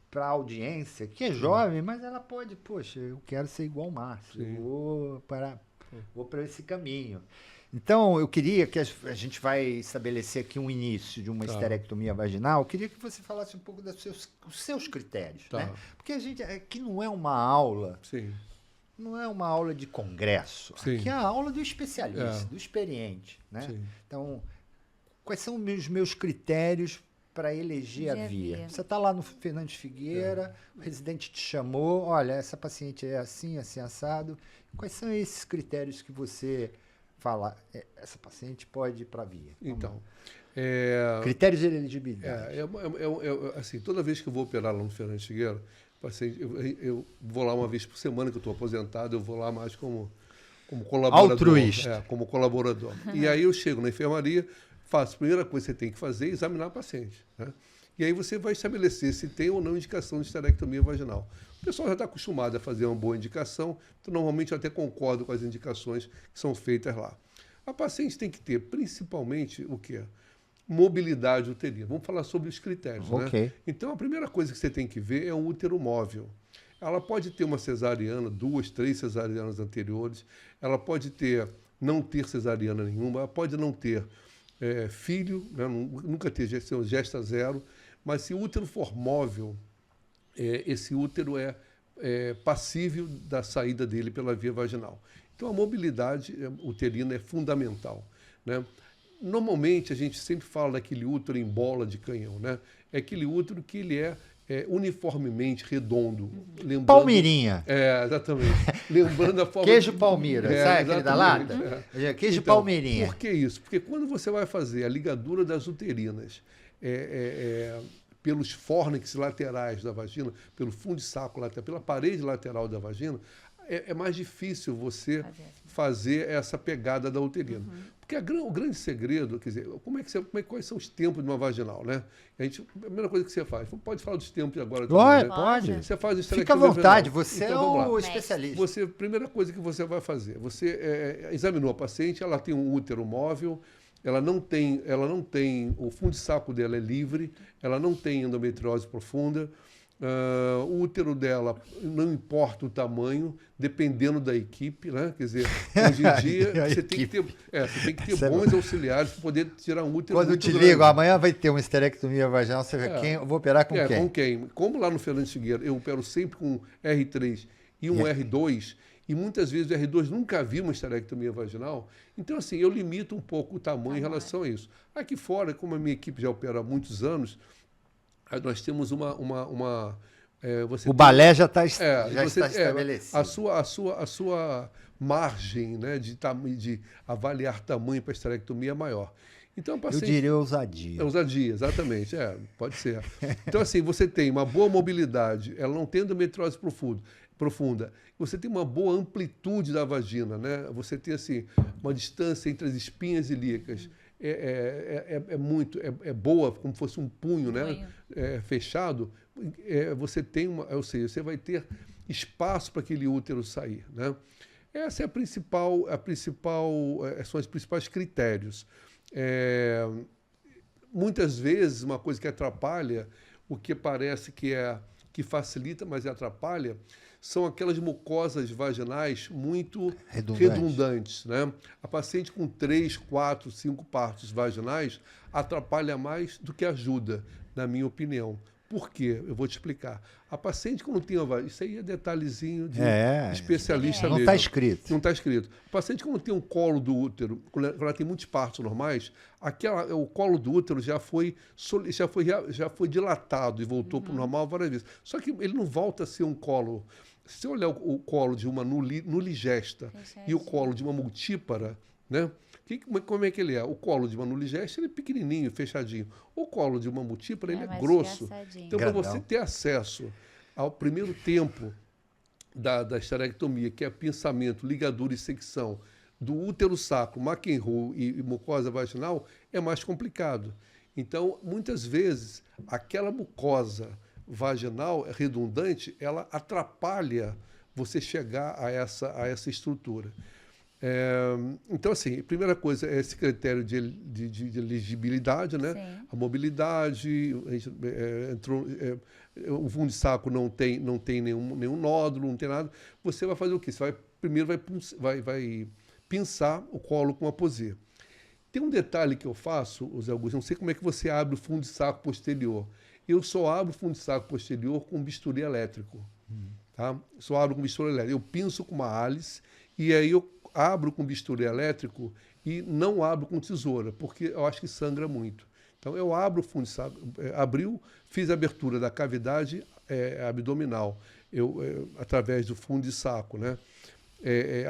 S1: Para a audiência, que é jovem, mas ela pode, poxa, eu quero ser igual ao Márcio, eu vou para esse caminho. Então, eu queria que a gente vai estabelecer aqui um início de uma esterectomia vaginal. Eu queria que você falasse um pouco dos seus critérios. Né? Porque a gente aqui não é uma aula, não é uma aula de congresso. Aqui é a aula do especialista, do experiente. Né? Então, quais são os meus critérios para eleger a via? Você está lá no Fernandes Figueira, o residente te chamou, olha, essa paciente é assim, assim, assado. Quais são esses critérios que você fala, essa paciente pode ir para a via?
S3: Então,
S1: critérios de elegibilidade.
S3: Assim, toda vez que eu vou operar lá no Fernandes Figueira, paciente, eu vou lá uma vez por semana, que eu estou aposentado, eu vou lá mais como colaborador.
S1: Altruísta.
S3: Como colaborador. E aí eu chego na enfermaria, faço, a primeira coisa que você tem que fazer é examinar a paciente. Né? E aí você vai estabelecer se tem ou não indicação de esterectomia vaginal. O pessoal já está acostumado a fazer uma boa indicação, então normalmente eu até concordo com as indicações que são feitas lá. A paciente tem que ter, principalmente, o quê? Mobilidade uterina. Vamos falar sobre os critérios. Né? Então, a primeira coisa que você tem que ver é um útero móvel. Ela pode ter uma cesariana, 2, 3 cesarianas anteriores, ela pode não ter cesariana nenhuma, ela pode não ter filho, né? Nunca ter gesta zero, mas se o útero for móvel, esse útero é passível da saída dele pela via vaginal. Então, a mobilidade uterina é fundamental. Né? Normalmente, a gente sempre fala daquele útero em bola de canhão. Né? É aquele útero que ele é uniformemente redondo.
S1: Palmeirinha.
S3: Exatamente. Lembrando a forma...
S1: Queijo Palmira, sabe aquele da lata? Queijo
S3: então,
S1: Palmeirinha.
S3: Por que isso? Porque quando você vai fazer a ligadura das uterinas pelos fórnix laterais da vagina, pelo fundo de saco lateral, pela parede lateral da vagina, é mais difícil você fazer essa pegada da uterina. Porque o grande segredo, quer dizer, quais são os tempos de uma vaginal, né? A primeira coisa que você faz, pode falar dos tempos agora também, né?
S1: Pode.
S3: Você faz
S1: Fica à vontade,
S3: vaginal.
S1: você
S3: então,
S1: é o especialista.
S3: Primeira coisa que você vai fazer, você examinou a paciente, ela tem um útero móvel, ela não tem, o fundo de saco dela é livre, ela não tem endometriose profunda, o útero dela, não importa o tamanho, dependendo da equipe, né? Quer dizer, hoje em dia você tem que ter bons auxiliares para poder tirar um útero.
S1: Quando eu te ligo, amanhã vai ter uma esterectomia vaginal, você vê quem eu vou operar com quem?
S3: Com quem? Como lá no Fernandes Figueira, eu opero sempre com R3 e um R2, e muitas vezes o R2 nunca viu uma esterectomia vaginal, então assim, eu limito um pouco o tamanho em relação a isso. Aqui fora, como a minha equipe já opera há muitos anos, nós temos
S1: balé já está estabelecido.
S3: A sua margem, né, de avaliar tamanho para esterectomia é maior. Então,
S1: eu diria ousadia.
S3: Ousadia, exatamente. Pode ser. Então, assim, você tem uma boa mobilidade, ela não tem endometriose profunda. Você tem uma boa amplitude da vagina, né? Você tem, assim, uma distância entre as espinhas ilíacas. É boa, como fosse um punho, né? Fechado, você tem ou seja, você vai ter espaço para aquele útero sair, né? Essa é são os principais critérios. Muitas vezes, uma coisa que atrapalha, o que parece que facilita, mas atrapalha, são aquelas mucosas vaginais muito redundantes, né? A paciente com 3, 4, 5 partos vaginais atrapalha mais do que ajuda, na minha opinião. Por quê? Eu vou te explicar. A paciente, quando tem uma vagina, isso aí é detalhezinho de especialista mesmo.
S1: Não está escrito.
S3: Não está escrito. A paciente, quando tem um colo do útero, quando ela tem muitos partos normais, o colo do útero já foi dilatado e voltou para o normal várias vezes. Só que ele não volta a ser um colo. Se você olhar o colo de uma nuligesta e o colo de uma multípara, né? Como é que ele é? O colo de uma nuligesta ele é pequenininho, fechadinho. O colo de uma multípara ele é grosso. Então, para você ter acesso ao primeiro tempo da esterectomia, que é pinçamento, ligadura e secção do útero sacro, McEnroe e mucosa vaginal, é mais complicado. Então, muitas vezes, aquela mucosa vaginal redundante, ela atrapalha você chegar a essa estrutura. Então, assim, a primeira coisa é esse critério de elegibilidade, né?
S2: Sim.
S3: A mobilidade, o fundo de saco não tem nenhum nódulo, não tem nada. Você vai fazer o quê? Primeiro vai pinçar o colo com a posê. Tem um detalhe que eu faço, Zé Augusto, não sei como é que você abre o fundo de saco posterior. Eu só abro o fundo de saco posterior com bisturi elétrico. Tá? Só abro com bisturi elétrico. Eu pinço com uma Alice e aí eu abro com bisturi elétrico e não abro com tesoura, porque eu acho que sangra muito. Então, eu abro o fundo de saco, fiz a abertura da cavidade abdominal, através do fundo de saco, né?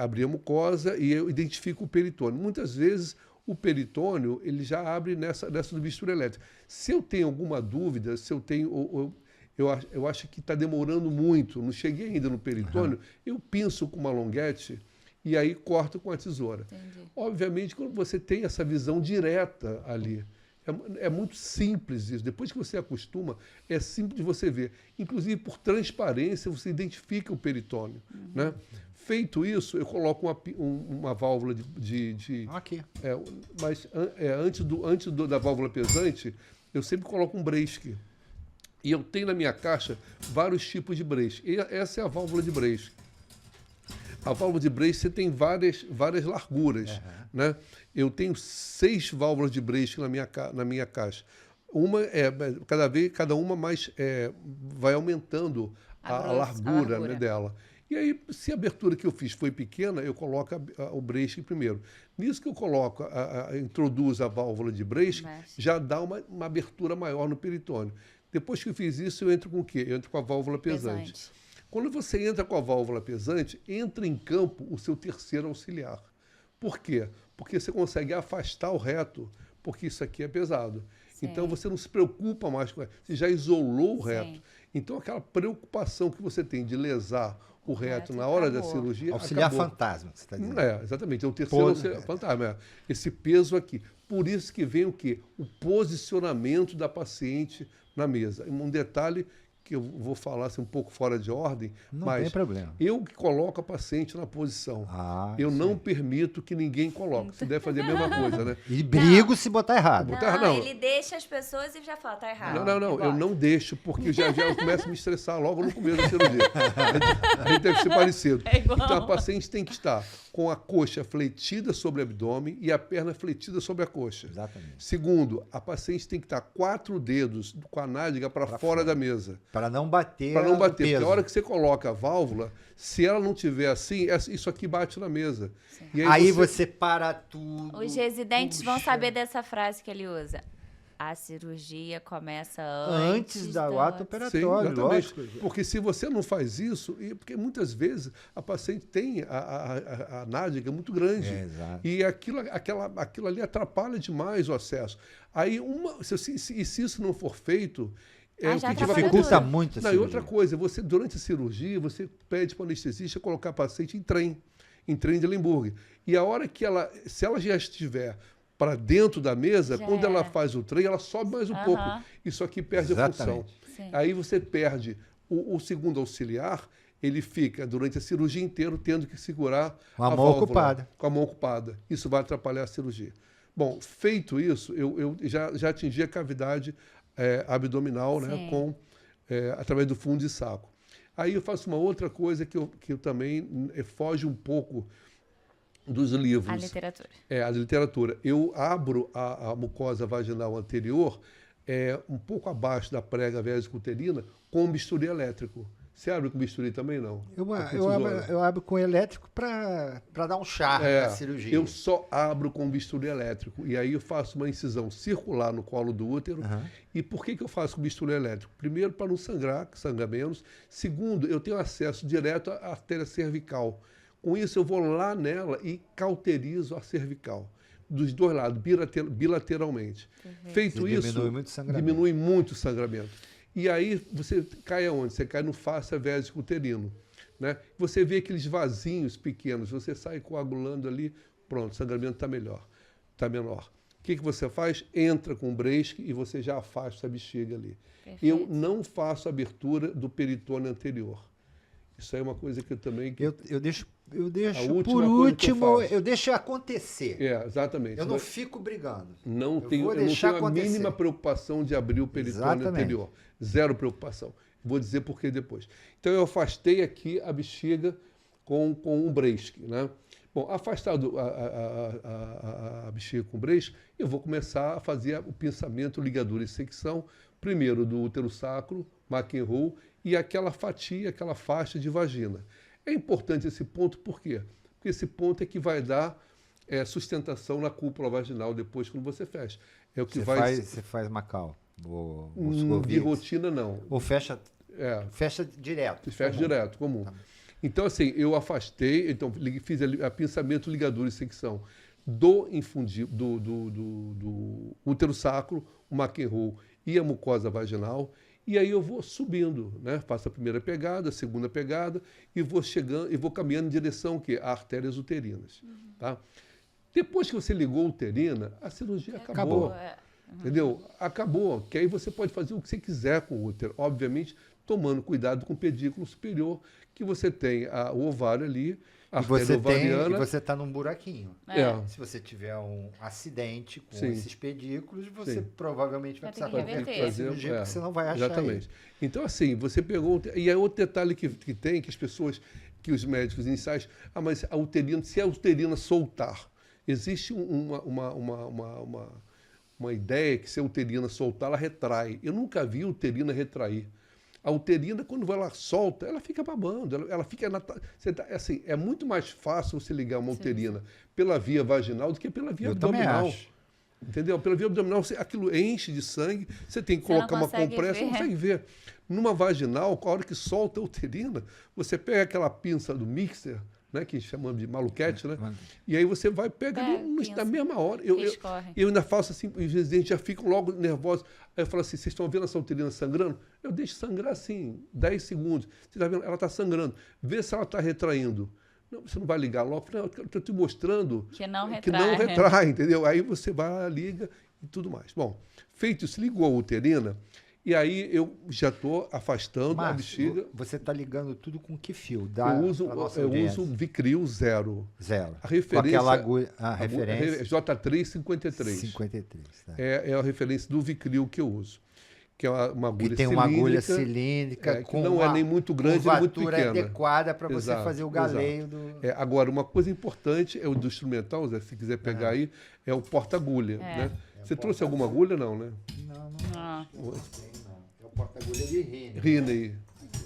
S3: Abri a mucosa e eu identifico o peritônio. Muitas vezes, o peritônio ele já abre nessa do bisturi elétrico. Se eu tenho alguma dúvida, se eu tenho... Eu acho que está demorando muito, não cheguei ainda no peritônio, eu pinço com uma longuete e aí corto com a tesoura.
S2: Entendi.
S3: Obviamente, quando você tem essa visão direta ali, é muito simples isso. Depois que você acostuma, é simples de você ver. Inclusive, por transparência, você identifica o peritônio. Né? Feito isso, eu coloco uma válvula
S1: Aqui.
S3: mas antes da válvula pesante, eu sempre coloco um Breschke. E eu tenho na minha caixa vários tipos de Breschke. E essa é a válvula de Breschke. A válvula de Breschke você tem várias larguras. Né? Eu tenho 6 válvulas de Breschke na minha caixa. Cada uma mais vai aumentando a largura, né, dela. E aí, se a abertura que eu fiz foi pequena, eu coloco o Breschke primeiro. Nisso que eu coloco, introduzo a válvula de Breschke, já dá uma abertura maior no peritônio. Depois que eu fiz isso, eu entro com o quê? Eu entro com a válvula pesante. Quando você entra com a válvula pesante, entra em campo o seu terceiro auxiliar. Por quê? Porque você consegue afastar o reto, porque isso aqui é pesado.
S2: Sim.
S3: Então você não se preocupa mais com isso. Você já isolou o reto.
S2: Sim.
S3: Então aquela preocupação que você tem de lesar o reto na hora da cirurgia.
S1: Auxiliar
S3: acabou.
S1: fantasma, você está dizendo.
S3: Exatamente. É o terceiro auxiliar fantasma. Esse peso aqui. Por isso que vem o quê? O posicionamento da paciente na mesa. Um detalhe que eu vou falar assim, um pouco fora de ordem,
S1: Não tem problema.
S3: Eu que coloco a paciente na posição. Eu não permito que ninguém coloque. Você deve fazer a mesma coisa, né?
S1: E brigo se botar errado.
S2: Não, ele deixa as pessoas e já fala, tá errado.
S3: Não, eu não deixo, porque já eu começo a me estressar logo no começo da cirurgia. A gente deve ser parecido. Então, a paciente tem que estar com a coxa fletida sobre o abdômen e a perna fletida sobre a coxa.
S1: Exatamente.
S3: Segundo, a paciente tem que estar 4 dedos com a nádega para fora da mesa.
S1: Para não bater.
S3: Para não bater.
S1: Peso.
S3: Porque a hora que você coloca a válvula, se ela não tiver assim, isso aqui bate na mesa.
S1: E aí você para tudo.
S2: Os residentes vão saber dessa frase que ele usa. A cirurgia começa antes
S1: do ato operatório,
S3: Sim, exatamente.
S1: lógico.
S3: Porque se você não faz isso, porque muitas vezes a paciente tem a nádega muito grande.
S1: Exato.
S3: E aquilo ali atrapalha demais o acesso. Aí, se isso não for feito,
S2: já
S3: o que
S1: dificulta muito a
S3: não,
S1: cirurgia.
S3: e outra coisa, durante a cirurgia, você pede para o anestesista colocar a paciente em trem de Limburg. E a hora que se ela já estiver para dentro da mesa, quando ela faz o trem, ela sobe mais um pouco. Isso aqui perde a função.
S2: Sim.
S3: Aí você perde o segundo auxiliar, ele fica durante a cirurgia inteira tendo que segurar
S1: com a mão
S3: válvula,
S1: ocupada.
S3: Com a mão ocupada. Isso vai atrapalhar a cirurgia. Bom, feito isso, eu já atingi a cavidade abdominal, né, através do fundo de saco. Aí eu faço uma outra coisa que eu também foge um pouco dos livros.
S2: A literatura.
S3: A literatura. Eu abro a mucosa vaginal anterior um pouco abaixo da prega vesico-uterina com bisturi elétrico. Você abre com bisturi também, não?
S1: Eu abro com elétrico para dar um charme na cirurgia.
S3: Eu só abro com bisturi elétrico. E aí eu faço uma incisão circular no colo do útero. E por que eu faço com bisturi elétrico? Primeiro, para não sangrar, que sangra menos. Segundo, eu tenho acesso direto à artéria cervical. Com isso, eu vou lá nela e cauterizo a cervical. Dos dois lados, bilateralmente. Feito isso, diminui muito o sangramento. E aí você cai aonde? Você cai no fáscia vésico-uterino. né? Você vê aqueles vasinhos pequenos, você sai coagulando ali, pronto, o sangramento está melhor, está menor. O que você faz? Entra com o Bresk e você já afasta a bexiga ali.
S2: Perfeito.
S3: Eu não faço abertura do peritônio anterior. Isso aí é uma coisa que eu também...
S1: Eu deixo
S3: última
S1: por
S3: coisa que eu
S1: último,
S3: faço.
S1: eu deixo acontecer.
S3: Exatamente.
S1: Eu não fico brigando.
S3: Não
S1: Eu
S3: tenho,
S1: vou
S3: eu não
S1: deixar
S3: tenho a
S1: acontecer.
S3: mínima preocupação de abrir o peritônio
S1: Exatamente.
S3: anterior. Zero preocupação. Vou dizer por que depois. Então, eu afastei aqui a bexiga com o Bresk, né? Bom, afastado a bexiga com o Bresk, eu vou começar a fazer o pinçamento, ligadura e secção, primeiro do útero sacro, McEnroe, e aquela fatia, aquela faixa de vagina. É importante esse ponto, por quê? Porque esse ponto é que vai dar sustentação na cúpula vaginal depois, quando você fecha. É o que
S1: Você faz Macau? Ou
S3: de
S1: Sugovix?
S3: rotina, não.
S1: Ou fecha
S3: Fecha
S1: direto?
S3: direto, comum. Então, assim, eu afastei, então fiz a pinçamento, ligadura e secção do útero sacro, o McEnroe e a mucosa vaginal, e aí eu vou subindo, né? Faço a primeira pegada, a segunda pegada, e vou chegando, e vou caminhando em direção a artérias uterinas. Tá? Depois que você ligou a uterina, a cirurgia acabou. Entendeu? Acabou. Que aí você pode fazer o que você quiser com o útero. Obviamente, tomando cuidado com o pedículo superior, que você tem o ovário ali, a artéria ovariana.
S1: E você está num buraquinho. Se você tiver um acidente com esses pedículos, você provavelmente vai precisar fazer a cirurgia, porque você não vai achar.
S3: Exatamente. Então, assim, você pegou... E aí outro detalhe que tem, que as pessoas, que os médicos ensaiam, mas a uterina, se a uterina soltar, existe uma ideia que se a uterina soltar, ela retrai. Eu nunca vi a uterina retrair. A uterina, quando ela solta, ela fica babando, ela fica... assim, é muito mais fácil você ligar uma uterina pela via vaginal do que pela via abdominal. Entendeu? Pela via abdominal, aquilo enche de sangue, você tem que colocar uma compressa, você não consegue ver. Numa vaginal, a hora que solta a uterina, você pega aquela pinça do mixer, né, que chamamos de maluquete, né? E aí você vai pegar na mesma hora. Eu ainda faço assim, os residentes já ficam logo nervosos. Aí eu falo assim, vocês estão vendo essa uterina sangrando? Eu deixo sangrar assim, 10 segundos. Você está vendo? Ela está sangrando. Vê se ela está retraindo. Não, você não vai ligar logo. Não, eu estou te mostrando
S2: que não
S3: retrai, entendeu? Aí você vai, liga e tudo mais. Bom, feito isso, ligou a uterina. E aí eu já estou afastando a bexiga.
S1: Você está ligando tudo com que fio?
S3: Eu uso Vicryl 0. A referência,
S1: com aquela agulha, a referência?
S3: J353.
S1: 53. Tá.
S3: É a referência do Vicryl que eu uso. Que é uma agulha cilíndrica.
S1: Tem uma agulha cilíndrica
S3: que não é nem muito grande nem muito pequena.
S1: Adequada para você fazer o galeio do...
S3: Agora, uma coisa importante é o do instrumental, Zé, se quiser pegar aí, é o porta-agulha. Né? Você trouxe alguma agulha? Não, né?
S1: Não. É o porta-agulha de Riney.
S3: Riney.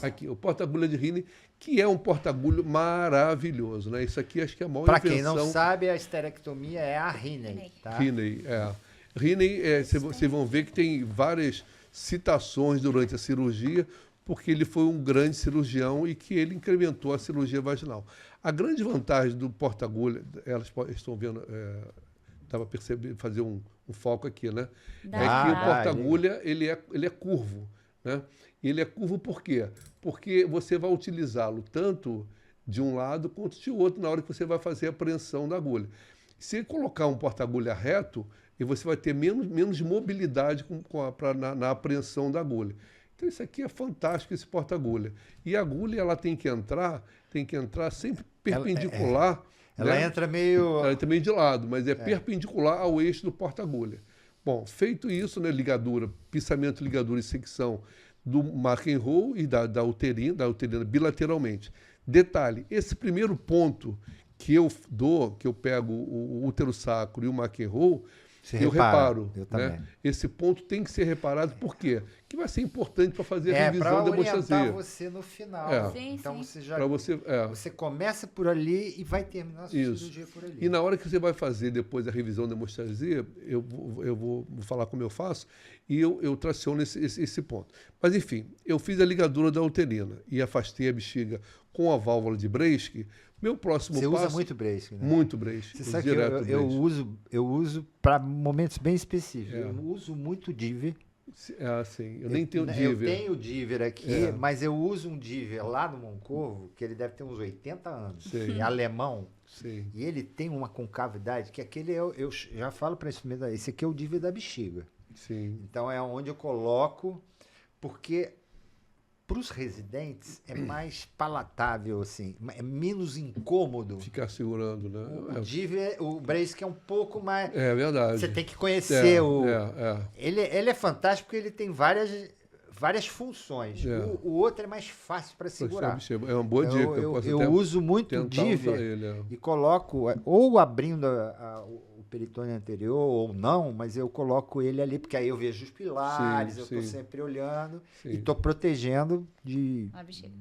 S3: Aqui, o porta-agulha de Riney, que é um porta-agulho maravilhoso, né? Isso aqui acho que é a maior invenção.
S1: Para quem não sabe, a esterectomia é a Riney, tá?
S3: Riney, Riney, vocês vão ver que tem várias citações durante a cirurgia, porque ele foi um grande cirurgião e que ele incrementou a cirurgia vaginal. A grande vantagem do porta-agulha, elas estão vendo... Dá para perceber, fazer um foco aqui, né? É que o porta-agulha, ele é curvo, né? E ele é curvo por quê? Porque você vai utilizá-lo tanto de um lado quanto de outro na hora que você vai fazer a apreensão da agulha. Se colocar um porta-agulha reto, você vai ter menos mobilidade na apreensão da agulha. Então isso aqui é fantástico, esse porta-agulha. E a agulha, ela tem que entrar sempre perpendicular.
S1: Ela entra meio...
S3: Ela entra meio de lado, mas é perpendicular ao eixo do porta-agulha. Bom, feito isso, né, ligadura, pinçamento, ligadura e secção do McEnroe e da uterina bilateralmente. Detalhe, esse primeiro ponto que eu pego o útero sacro e o McEnroe, eu reparo. Né? Esse ponto tem que ser reparado, por quê? Que vai ser importante para fazer a revisão da hemostasia.
S1: Para orientar você no final. Então você começa por ali e vai terminar a sua cirurgia por ali.
S3: E na hora que você vai fazer depois a revisão da hemostasia, eu vou falar como eu faço, e eu traciono esse ponto. Mas enfim, eu fiz a ligadura da uterina e afastei a bexiga com a válvula de Bresk. Meu próximo passo...
S1: Você usa muito Bresk, né?
S3: Muito Bresk.
S1: Você sabe que eu uso para momentos bem específicos. Eu uso muito Dive.
S3: Assim, eu nem tenho
S1: Eu
S3: Diver.
S1: tenho o Diver aqui, mas eu uso um Diver lá no Moncorvo, que ele deve ter uns 80 anos.
S3: Sei.
S1: É alemão.
S3: Sim.
S1: E ele tem uma concavidade, que aquele eu já falo para esse aqui é o Diver da bexiga.
S3: Sim.
S1: Então é onde eu coloco, porque para os residentes é mais palatável, assim, é menos incômodo.
S3: Ficar segurando, né?
S1: O Diver, o Bracek é um pouco mais.
S3: É verdade.
S1: Você tem que conhecer o.
S3: É.
S1: Ele é fantástico porque ele tem várias funções.
S3: É.
S1: O outro é mais fácil para segurar.
S3: É uma boa dica.
S1: Eu uso muito o
S3: tentar usar
S1: Diver
S3: ele.
S1: e coloco, ou abrindo o peritônio anterior, ou não, mas eu coloco ele ali, porque aí eu vejo os pilares, eu estou sempre olhando e estou protegendo de.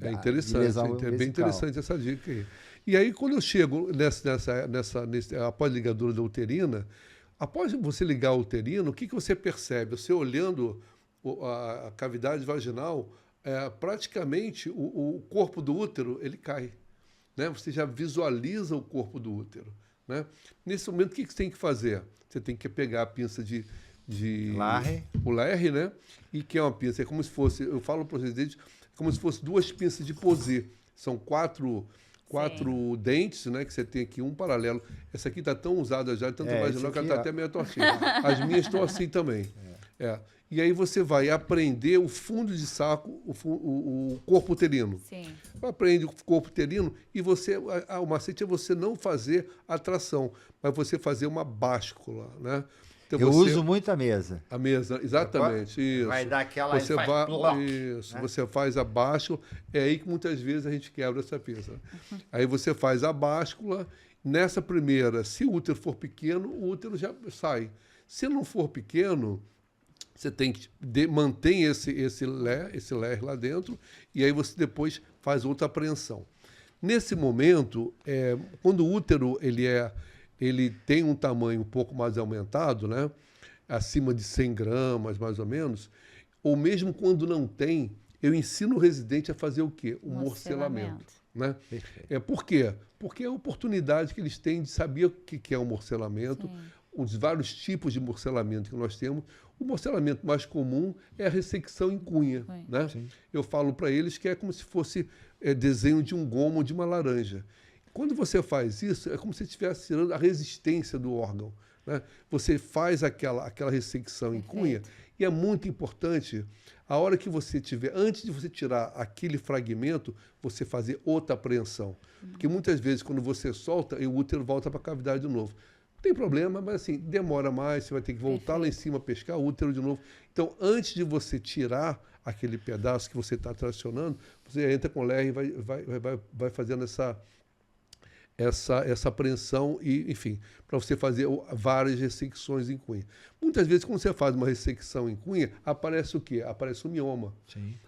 S2: É
S3: interessante,
S1: lesão
S3: é bem
S1: vesical.
S3: interessante essa dica aí. E aí, quando eu chego após a ligadura da uterina, após você ligar a uterina, o que você percebe? Você olhando a cavidade vaginal, praticamente o corpo do útero ele cai. Né? Você já visualiza o corpo do útero. Né? Nesse momento, o que você tem que fazer? Você tem que pegar a pinça de
S1: Larry.
S3: O Larry, né? E que é uma pinça, é como se fosse, eu falo para os residentes, como se fosse duas pinças de posê. São quatro dentes, né? Que você tem aqui, um paralelo. Essa aqui está tão usada já, tanto vaginal, que ela está até meio tortinha. As minhas estão assim também. E aí você vai aprender o fundo de saco, o corpo uterino.
S2: Sim.
S3: Aprende o corpo uterino e o macete é você não fazer a tração, mas você fazer uma báscula, né? Então
S1: Eu uso muito a mesa.
S3: A mesa, exatamente. Isso.
S1: Vai dar aquela...
S3: Você você faz a báscula, é aí que muitas vezes a gente quebra essa pinça. Aí você faz a báscula, nessa primeira, se o útero for pequeno, o útero já sai. Se não for pequeno, você tem que mantém esse ler lá dentro e aí você depois faz outra apreensão. Nesse momento, quando o útero ele tem um tamanho um pouco mais aumentado, né, acima de 100 gramas, mais ou menos, ou mesmo quando não tem, eu ensino o residente a fazer o quê? O morcelamento. Né? Por quê? Porque é a oportunidade que eles têm de saber o que é um morcelamento, os vários tipos de morcelamento que nós temos. O morcelamento mais comum é a ressecção em cunha. Né? Eu falo para eles que é como se fosse desenho de um gomo ou de uma laranja. Quando você faz isso, é como se estivesse tirando a resistência do órgão. Né? Você faz aquela ressecção em cunha e é muito importante, a hora que você tiver, antes de você tirar aquele fragmento, você fazer outra apreensão. Porque muitas vezes, quando você solta, o útero volta para a cavidade de novo. Não tem problema, mas assim, demora mais, você vai ter que voltar lá em cima, pescar o útero de novo. Então, antes de você tirar aquele pedaço que você está tracionando, você entra com o ler e vai fazendo essa apreensão e, enfim, para você fazer várias ressecções em cunha. Muitas vezes, quando você faz uma ressecção em cunha, aparece o quê? Aparece o mioma.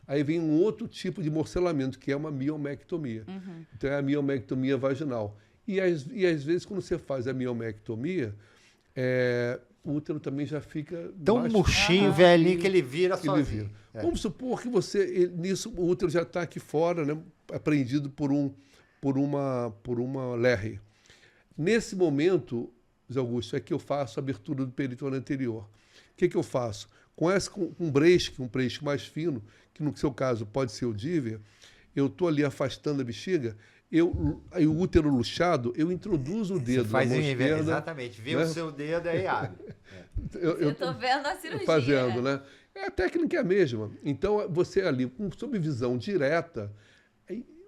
S3: Aí vem um outro tipo de morcelamento, que é uma miomectomia. Então, é a miomectomia vaginal. E às vezes, quando você faz a miomectomia, o útero também já fica
S1: tão murchinho, velhinho, que ele vira sozinho.
S3: Vamos supor que nisso o útero já está aqui fora, né, apreendido por uma lerre. Nesse momento, Zé Augusto, é que eu faço a abertura do peritônio anterior. O que eu faço? Com um Bracek mais fino, que no seu caso pode ser o Diver, eu estou ali afastando a bexiga, aí o útero luxado, eu introduzo o dedo na mão esquerda.
S1: Exatamente, vê o seu dedo aí abre.
S2: Eu estou vendo a cirurgia.
S3: Fazendo, né? A técnica é a mesma. Então, você ali, sob visão direta,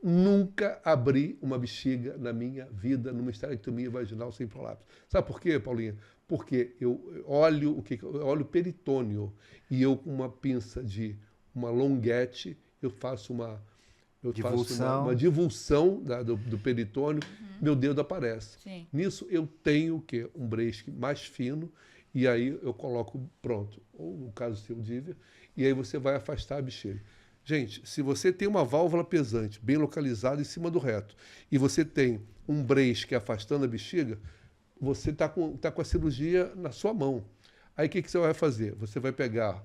S3: nunca abri uma bexiga na minha vida, numa esterectomia vaginal sem prolapso. Sabe por quê, Paulinha? Porque eu olho o peritônio e eu, com uma pinça de uma longuete, eu faço uma divulsão do peritônio, meu dedo aparece. Nisso eu tenho o quê? Um Bracek mais fino, e aí eu coloco pronto, ou no caso seu Diver, e aí você vai afastar a bexiga. Gente, se você tem uma válvula pesante bem localizada em cima do reto e você tem um Bracek afastando a bexiga, você está com a cirurgia na sua mão. Aí o que você vai fazer? Você vai pegar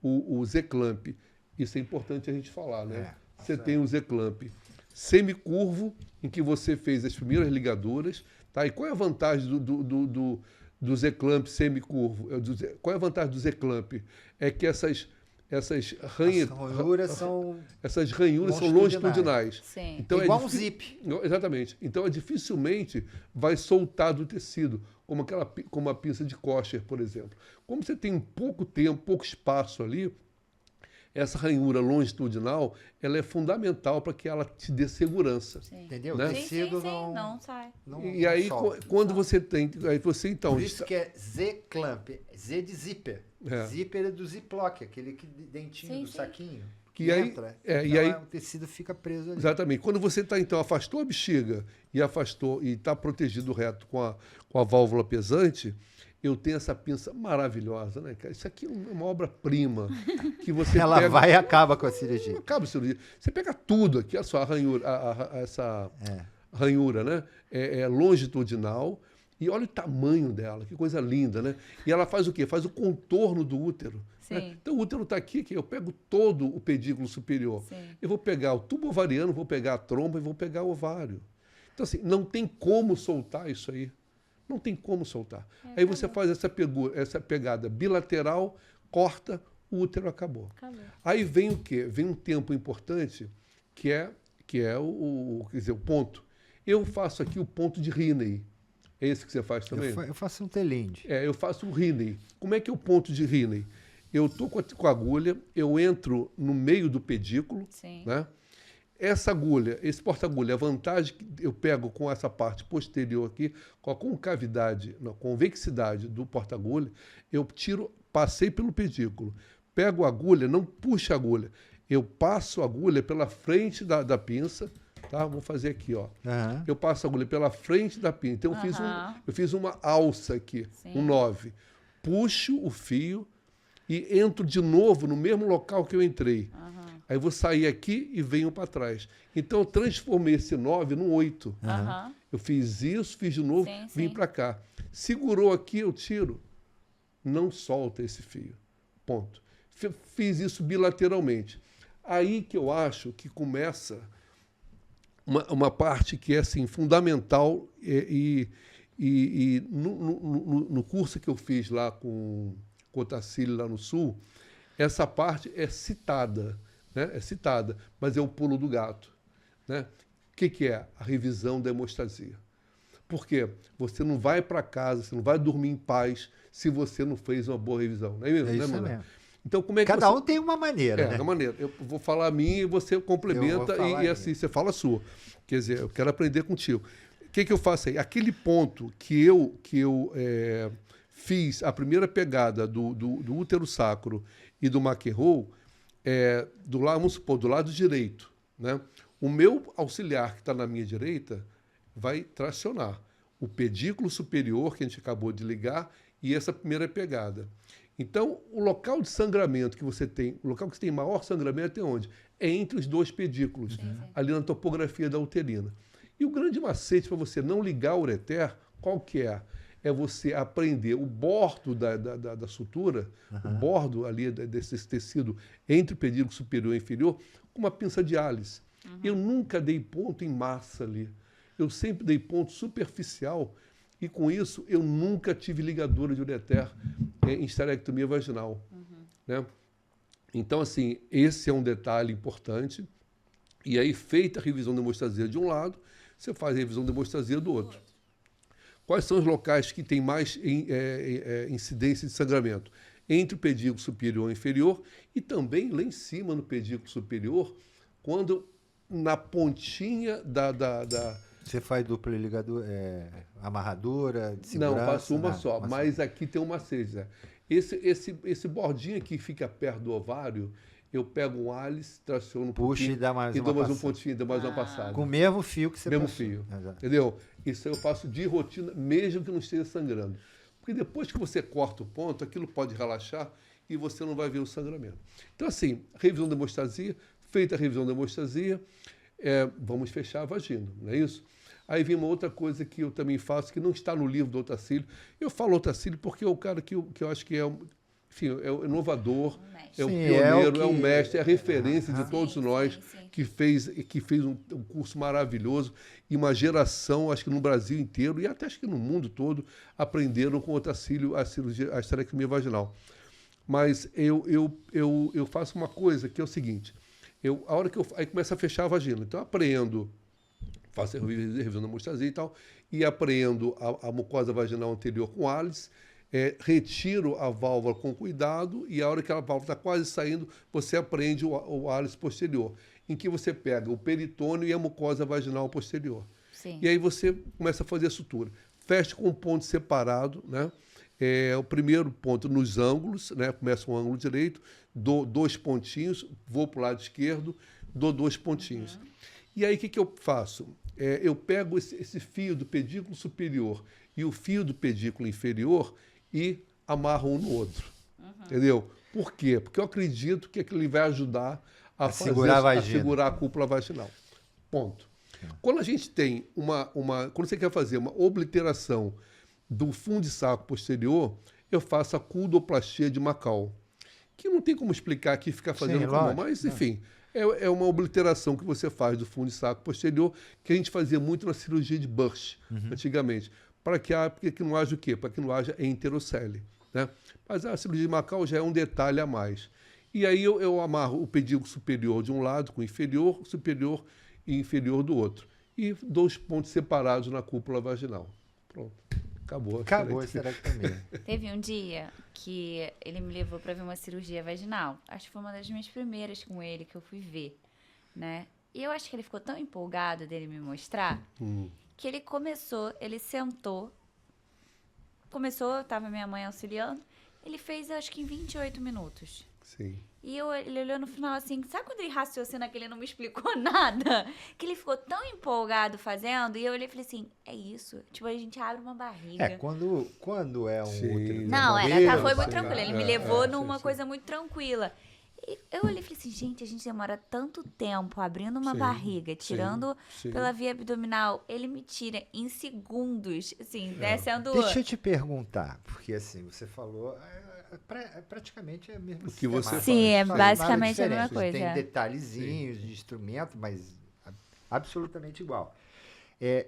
S3: o Z-clamp, isso é importante a gente falar, né? Você tem o Z-clamp semicurvo, em que você fez as primeiras ligaduras, tá? E qual é a vantagem do Z-clamp semicurvo. Qual é a vantagem do Z-clamp? É que essas
S1: As ranhuras são
S3: essas ranhuras são longitudinais.
S2: Sim.
S3: Então,
S1: igual um zip.
S3: Exatamente. Então, dificilmente vai soltar do tecido, como a pinça de kosher, por exemplo. Como você tem pouco tempo, pouco espaço ali, essa ranhura longitudinal, ela é fundamental para que ela te dê segurança.
S2: Sim.
S1: Entendeu?
S3: Né?
S1: O tecido
S2: sim, não sai.
S3: E aí, quando você tem... Aí você, então...
S1: Por isso que é Z-clamp, Z de zíper.
S3: É.
S1: Zíper é do ziplock, aquele dentinho
S2: Sim,
S1: do
S2: sim.
S1: saquinho.
S3: E
S1: Que
S3: aí-
S1: entra.
S3: e
S1: Então,
S3: aí-
S1: o tecido fica preso ali.
S3: Exatamente. Quando você então afastou a bexiga e está protegido reto com a válvula pesante, eu tenho essa pinça maravilhosa, né, cara? Isso aqui é uma obra-prima que você
S1: Ela
S3: pega...
S1: vai e acaba com a cirurgia.
S3: Não acaba a cirurgia. Você pega tudo aqui, olha só, a ranhura, essa ranhura, né? É longitudinal e olha o tamanho dela, que coisa linda, né? E ela faz o quê? Faz o contorno do útero. Né?
S2: Sim.
S3: Então o útero está aqui, eu pego todo o pedículo superior.
S2: Sim.
S3: Eu vou pegar o tubo ovariano, vou pegar a tromba e vou pegar o ovário. Então, assim, não tem como soltar isso aí. Não tem como soltar. Aí você faz essa pegada bilateral, corta, o útero acabou.
S2: Acabou.
S3: Aí vem o quê? Vem um tempo importante, que é quer dizer, o ponto. Eu faço aqui o ponto de Riney. É esse que você faz também?
S1: Eu faço um telinde.
S3: Eu faço o Riney. Como é que é o ponto de Riney? Eu estou com a agulha, eu entro no meio do pedículo,
S2: Sim.
S3: né? Essa agulha, esse porta-agulha, a vantagem que eu pego com essa parte posterior aqui, com a concavidade, a convexidade do porta-agulha, eu passei pelo pedículo, pego a agulha, não puxo a agulha, eu passo a agulha pela frente da pinça, tá? Vou fazer aqui, ó.
S1: Aham.
S3: Eu passo a agulha pela frente da pinça. Então, eu fiz uma alça aqui,
S2: Sim.
S3: um 9. Puxo o fio e entro de novo no mesmo local que eu entrei. Aí eu vou sair aqui e venho para trás. Então, eu transformei esse 9 num 8.
S2: Aham.
S3: Eu fiz isso, fiz de novo,
S2: Sim,
S3: vim
S2: sim.
S3: para cá. Segurou aqui, eu tiro. Não solta esse fio. Ponto. Fiz isso bilateralmente. Aí que eu acho que começa uma parte que é assim, fundamental e no curso que eu fiz lá com o Otacílio lá no Sul, essa parte é citada, né? É citada, mas é o pulo do gato. Né? O que é? A revisão da hemostasia. Por quê? Você não vai para casa, você não vai dormir em paz se você não fez uma boa revisão. Não é mesmo?
S1: É isso
S3: né, Manuel?
S1: mesmo.
S3: Então, como é que
S1: Cada
S3: você...
S1: um tem uma maneira, né?
S3: da maneira. Eu vou falar a minha e você complementa
S1: Eu vou falar
S3: e
S1: a
S3: assim,
S1: minha.
S3: você fala a sua. Quer dizer, eu quero aprender contigo. O que eu faço aí? Aquele ponto que eu fiz a primeira pegada do útero sacro e do McEnroe, vamos supor, do lado direito. Né? O meu auxiliar, que está na minha direita, vai tracionar o pedículo superior, que a gente acabou de ligar, e essa primeira pegada. Então, o local de sangramento que você tem, o local que você tem maior sangramento é onde? É entre os dois pedículos, ali na topografia da uterina. E o grande macete para você não ligar o ureter, qual que é? É você aprender o bordo da sutura, o bordo ali desse tecido entre o pedículo superior e inferior, com uma pinça de Alice. Eu nunca dei ponto em massa ali. Eu sempre dei ponto superficial e, com isso, eu nunca tive ligadura de ureter em esterectomia vaginal. Né? Então, assim, esse é um detalhe importante. E aí, feita a revisão da hemostasia de um lado, você faz a revisão da hemostasia do outro. Quais são os locais que têm mais incidência de sangramento? Entre o pedículo superior e inferior e também lá em cima no pedículo superior, quando na pontinha
S1: Você faz dupla ligadura, amarradura, de segurança?
S3: Não, faço uma
S1: Não,
S3: só, mas aqui tem uma macete. Esse bordinho aqui que fica perto do ovário, eu pego um Alice, traciono um
S1: puxa
S3: pouquinho
S1: e dá mais
S3: e
S1: uma
S3: dou mais um
S1: passada.
S3: pontinho, dou mais uma passada.
S1: Com o mesmo fio que você
S3: Mesmo
S1: passou.
S3: fio.
S1: Exato.
S3: Entendeu? Isso eu faço de rotina, mesmo que não esteja sangrando. Porque depois que você corta o ponto, aquilo pode relaxar e você não vai ver o sangramento. Então, assim, revisão da hemostasia, feita a revisão da hemostasia, vamos fechar a vagina, não é isso? Aí vem uma outra coisa que eu também faço, que não está no livro do Otacílio. Eu falo Otacílio porque é o cara que eu acho que enfim, é o inovador, é o
S1: Sim,
S3: pioneiro,
S1: é
S3: é
S1: o
S3: o
S1: que-
S3: mestre, é a referência de todos
S2: Sim,
S3: nós
S2: sim, sim.
S3: que fez um curso maravilhoso e uma geração, acho que no Brasil inteiro e até acho que no mundo todo, aprenderam com o Otacílio a cirurgia, a esterectomia vaginal. Mas eu faço uma coisa que é o seguinte, a hora que aí começa a fechar a vagina, então eu apreendo, faço a revisão da hemostasia e tal, e apreendo a mucosa vaginal anterior com Alice, retiro a válvula com cuidado e a hora que a válvula está quase saindo, você apreende o Alice posterior, em que você pega o peritônio e a mucosa vaginal posterior.
S2: Sim.
S3: E aí você começa a fazer a sutura. Fecha com um ponto separado, né? O primeiro ponto nos ângulos, né? Começa um ângulo direito, dou 2 pontinhos, vou para o lado esquerdo, dou 2 pontinhos. E aí o que eu faço? Eu pego esse fio do pedículo superior e o fio do pedículo inferior e amarro um no outro. Entendeu? Por quê? Porque eu acredito que aquilo vai ajudar a
S1: segurar a vagina.
S3: segurar a cúpula vaginal. Ponto. Quando a gente tem quando você quer fazer uma obliteração do fundo de saco posterior, eu faço a culdoplastia de Macau, que não tem como explicar aqui, ficar fazendo
S1: Sim,
S3: com a mão,
S1: lógico,
S3: mas enfim, é uma obliteração que você faz do fundo de saco posterior, que a gente fazia muito na cirurgia de Burch, antigamente, para que não haja o quê? Para que não haja enterocele, né? Mas a cirurgia de Macau já é um detalhe a mais. E aí eu amarro o pedículo superior de um lado com o inferior, superior e inferior do outro. E 2 pontos separados na cúpula vaginal. Pronto. Acabou.
S1: Acabou a esterectomia.
S2: Teve um dia que ele me levou para ver uma cirurgia vaginal. Acho que foi uma das minhas primeiras com ele que eu fui ver, né? E eu acho que ele ficou tão empolgado dele me mostrar que ele sentou, tava minha mãe auxiliando, ele fez acho que em 28 minutos.
S3: Sim.
S2: E ele olhou no final assim, sabe quando ele raciocina que ele não me explicou nada? Que ele ficou tão empolgado fazendo, e eu olhei e falei assim, é isso? Tipo, a gente abre uma barriga.
S1: Quando é um
S3: Sim.
S1: útero
S2: Não,
S1: tranquilo,
S2: foi muito
S3: sim.
S2: tranquilo. Ele me
S3: É,
S2: levou
S3: sim,
S2: numa
S3: sim.
S2: coisa muito tranquila. E eu olhei e falei assim, gente, a gente demora tanto tempo abrindo uma
S3: Sim,
S2: barriga,
S3: sim,
S2: tirando
S3: sim.
S2: pela via abdominal. Ele me tira em segundos, assim, descendo...
S1: Deixa eu te perguntar, porque assim, você falou, praticamente é a mesma
S3: O que você
S1: sistemática.
S3: faz.
S2: Sim, é
S1: Não faz nada
S2: basicamente a mesma
S1: diferente.
S2: coisa.
S1: Tem detalhezinhos de instrumento, mas absolutamente igual.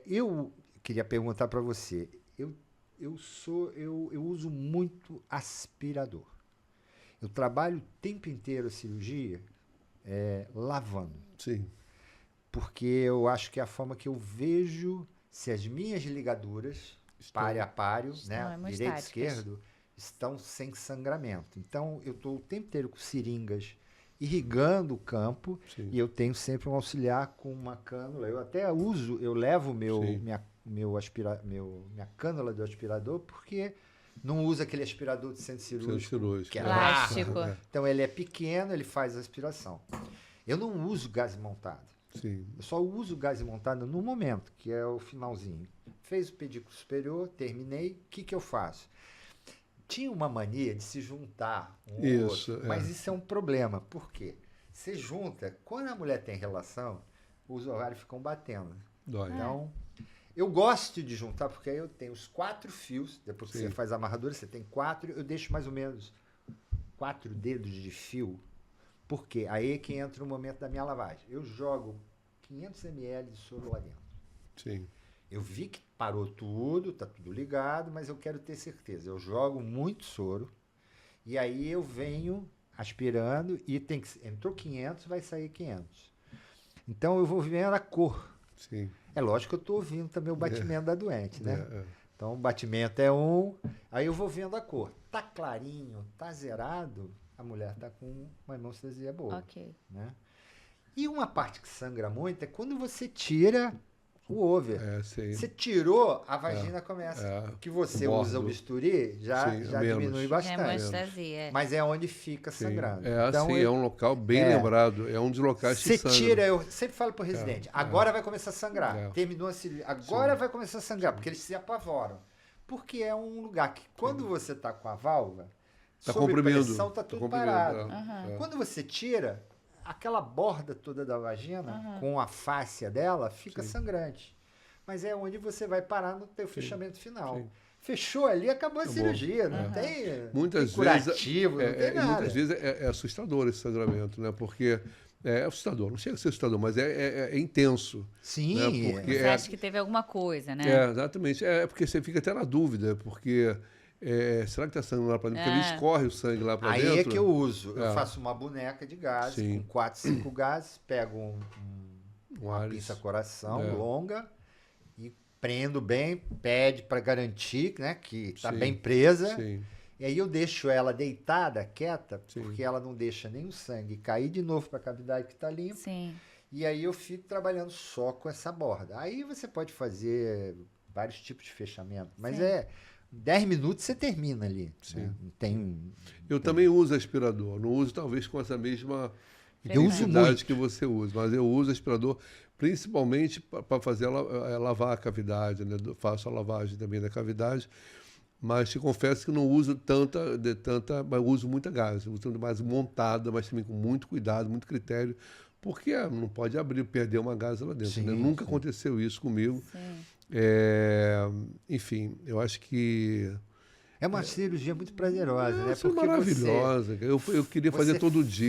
S1: Eu queria perguntar para você, eu uso muito aspirador. Eu trabalho o tempo inteiro a cirurgia lavando.
S3: Sim.
S1: Porque eu acho que é a forma que eu vejo se as minhas ligaduras, páreo a páreo, né, direito e
S2: hemostáticas.
S1: esquerdo, estão sem sangramento. Então, eu estou o tempo inteiro com seringas irrigando o campo.
S3: Sim.
S1: E eu tenho sempre um auxiliar com uma cânula. Eu até uso, eu levo
S3: Sim.
S1: minha cânula do aspirador, porque não usa aquele aspirador de centro cirúrgico,
S3: cirúrgico,
S1: que é
S2: Plástico.
S1: largo. Então, ele é pequeno, ele faz a aspiração. Eu não uso gás montado.
S3: Sim.
S1: Eu só uso gás montado no momento, que é o finalzinho. Fez o pedículo superior, terminei, o que eu faço? Tinha uma mania de se juntar um ao
S3: Isso,
S1: outro, mas isso é um problema. Por quê? Você junta, quando a mulher tem relação, os ovários ficam batendo.
S3: Dói.
S1: Então, eu gosto de juntar, porque aí eu tenho os 4 fios, depois que
S3: Sim.
S1: você faz a amarradura, você tem 4, eu deixo mais ou menos 4 dedos de fio. Por quê? Aí é que entra o momento da minha lavagem. Eu jogo 500 ml de soro lá dentro.
S3: Sim.
S1: Eu vi que parou tudo, tá tudo ligado, mas eu quero ter certeza. Eu jogo muito soro e aí eu venho aspirando e entrou 500, vai sair 500. Então eu vou vendo a cor.
S3: Sim.
S1: É lógico que eu estou ouvindo também o batimento da doente, né?
S3: É.
S1: Então o batimento é 1, aí eu vou vendo a cor. Tá clarinho, tá zerado, a mulher tá com uma hemostasia boa,
S2: Ok.
S1: né? E uma parte que sangra muito é quando você tira o over.
S3: Sim.
S1: Você tirou, a vagina começa.
S3: É.
S1: Que você
S3: Bordo.
S1: usa o bisturi, já
S3: Sim,
S1: já
S3: menos.
S1: diminui
S2: É
S1: bastante.
S2: hemostasia.
S1: Mas é onde fica
S3: Sim.
S1: sangrando.
S3: Assim, é um local bem lembrado. É um dos locais
S1: Você
S3: que sangra.
S1: tira, eu sempre falo pro residente, agora vai começar a sangrar.
S3: É.
S1: Terminou a cirurgia, agora vai começar a sangrar, porque eles se apavoram. Porque é um lugar que, quando você está com a válvula,
S3: Tá
S1: sob
S3: comprimindo.
S1: pressão, tá tudo
S3: comprimindo,
S1: parado.
S3: é.
S1: Quando você tira, aquela borda toda da vagina, com a fáscia dela, fica sangrante. Mas é onde você vai parar no teu fechamento final.
S3: Sim.
S1: Fechou ali, acabou a
S3: Acabou.
S1: cirurgia. Não tem,
S3: Muitas
S1: tem
S3: vezes,
S1: curativo, não tem nada.
S3: muitas vezes é assustador esse sangramento, né? Porque é assustador, não chega a ser assustador, mas é intenso.
S1: Sim,
S3: Né? Porque
S2: Você acha que teve alguma coisa, né?
S3: Exatamente. É porque você fica até na dúvida, porque será que está sangue lá para dentro? Porque ele escorre o sangue lá para
S1: aí
S3: dentro.
S1: é que eu uso. Eu
S3: É.
S1: faço uma boneca de gases,
S3: Sim.
S1: com 4, 5 gases, pego uma
S3: Ares.
S1: pinça coração
S3: É.
S1: longa e prendo bem, pede para garantir, né, que está
S3: Sim.
S1: bem presa.
S3: Sim.
S1: E aí eu deixo ela deitada, quieta,
S3: Sim.
S1: porque ela não deixa nem o sangue cair de novo para a cavidade que está limpa.
S2: Sim.
S1: E aí eu fico trabalhando só com essa borda. Aí você pode fazer vários tipos de fechamento, mas
S2: Sim.
S1: 10 minutos você termina ali.
S3: Sim.
S1: Né? Não tem.
S3: Eu também uso aspirador, não uso talvez com essa mesma
S1: Eu uso
S3: intensidade
S1: muito.
S3: que você usa, mas eu uso aspirador principalmente para fazer lavar a cavidade, né? Faço a lavagem também da cavidade, mas te confesso que não uso tanta, mas uso muita gás, uso mais montada, mas também com muito cuidado, muito critério, porque não pode abrir, perder uma gás lá dentro.
S1: Sim,
S3: Né? Nunca
S1: sim.
S3: aconteceu isso comigo.
S2: Sim.
S3: Enfim, eu acho que
S1: É uma cirurgia muito prazerosa, né?
S3: é maravilhosa. Eu queria fazer
S1: você
S3: todo dia.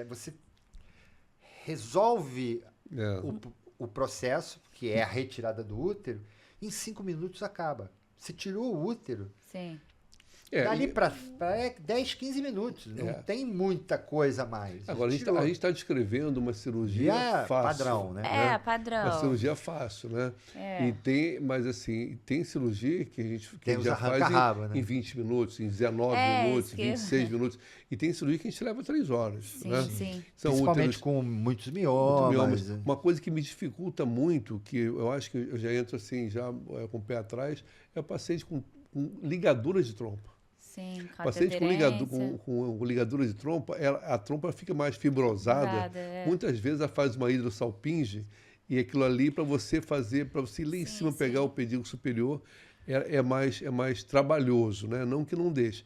S1: Você resolve
S3: É.
S1: o processo, que é a retirada do útero, em 5 minutos acaba. Você tirou o útero,
S2: Sim.
S1: dali para 10, 15 minutos. Não tem muita coisa a mais.
S3: Agora, a
S1: Tirou.
S3: gente está descrevendo uma cirurgia
S1: Já
S3: fácil.
S1: padrão, né?
S2: É, padrão.
S3: Uma cirurgia fácil, né?
S2: É.
S3: Mas assim, tem cirurgia que a gente
S1: Tem os
S3: já faz
S1: arranca-rabo, né?
S3: em 20 minutos, em 19 minutos,
S2: isso que-
S3: 26 minutos. E tem cirurgia que a gente leva 3 horas.
S2: Sim,
S3: né?
S2: sim.
S3: São
S1: Principalmente
S3: úteros
S1: com muitos
S3: muito
S1: miomas.
S3: miomas. Uma coisa que me dificulta muito, que eu acho que eu já entro assim, com o pé atrás, é o paciente com ligaduras de trompa.
S2: Sim.
S3: Paciente com ligadura de trompa, a trompa fica mais fibrosada.
S2: Fibrosada, é.
S3: Muitas vezes ela faz uma hidrossalpinge e aquilo ali para você ir lá em cima
S2: sim.
S3: pegar o pedículo superior é mais trabalhoso, né? Não que não deixe,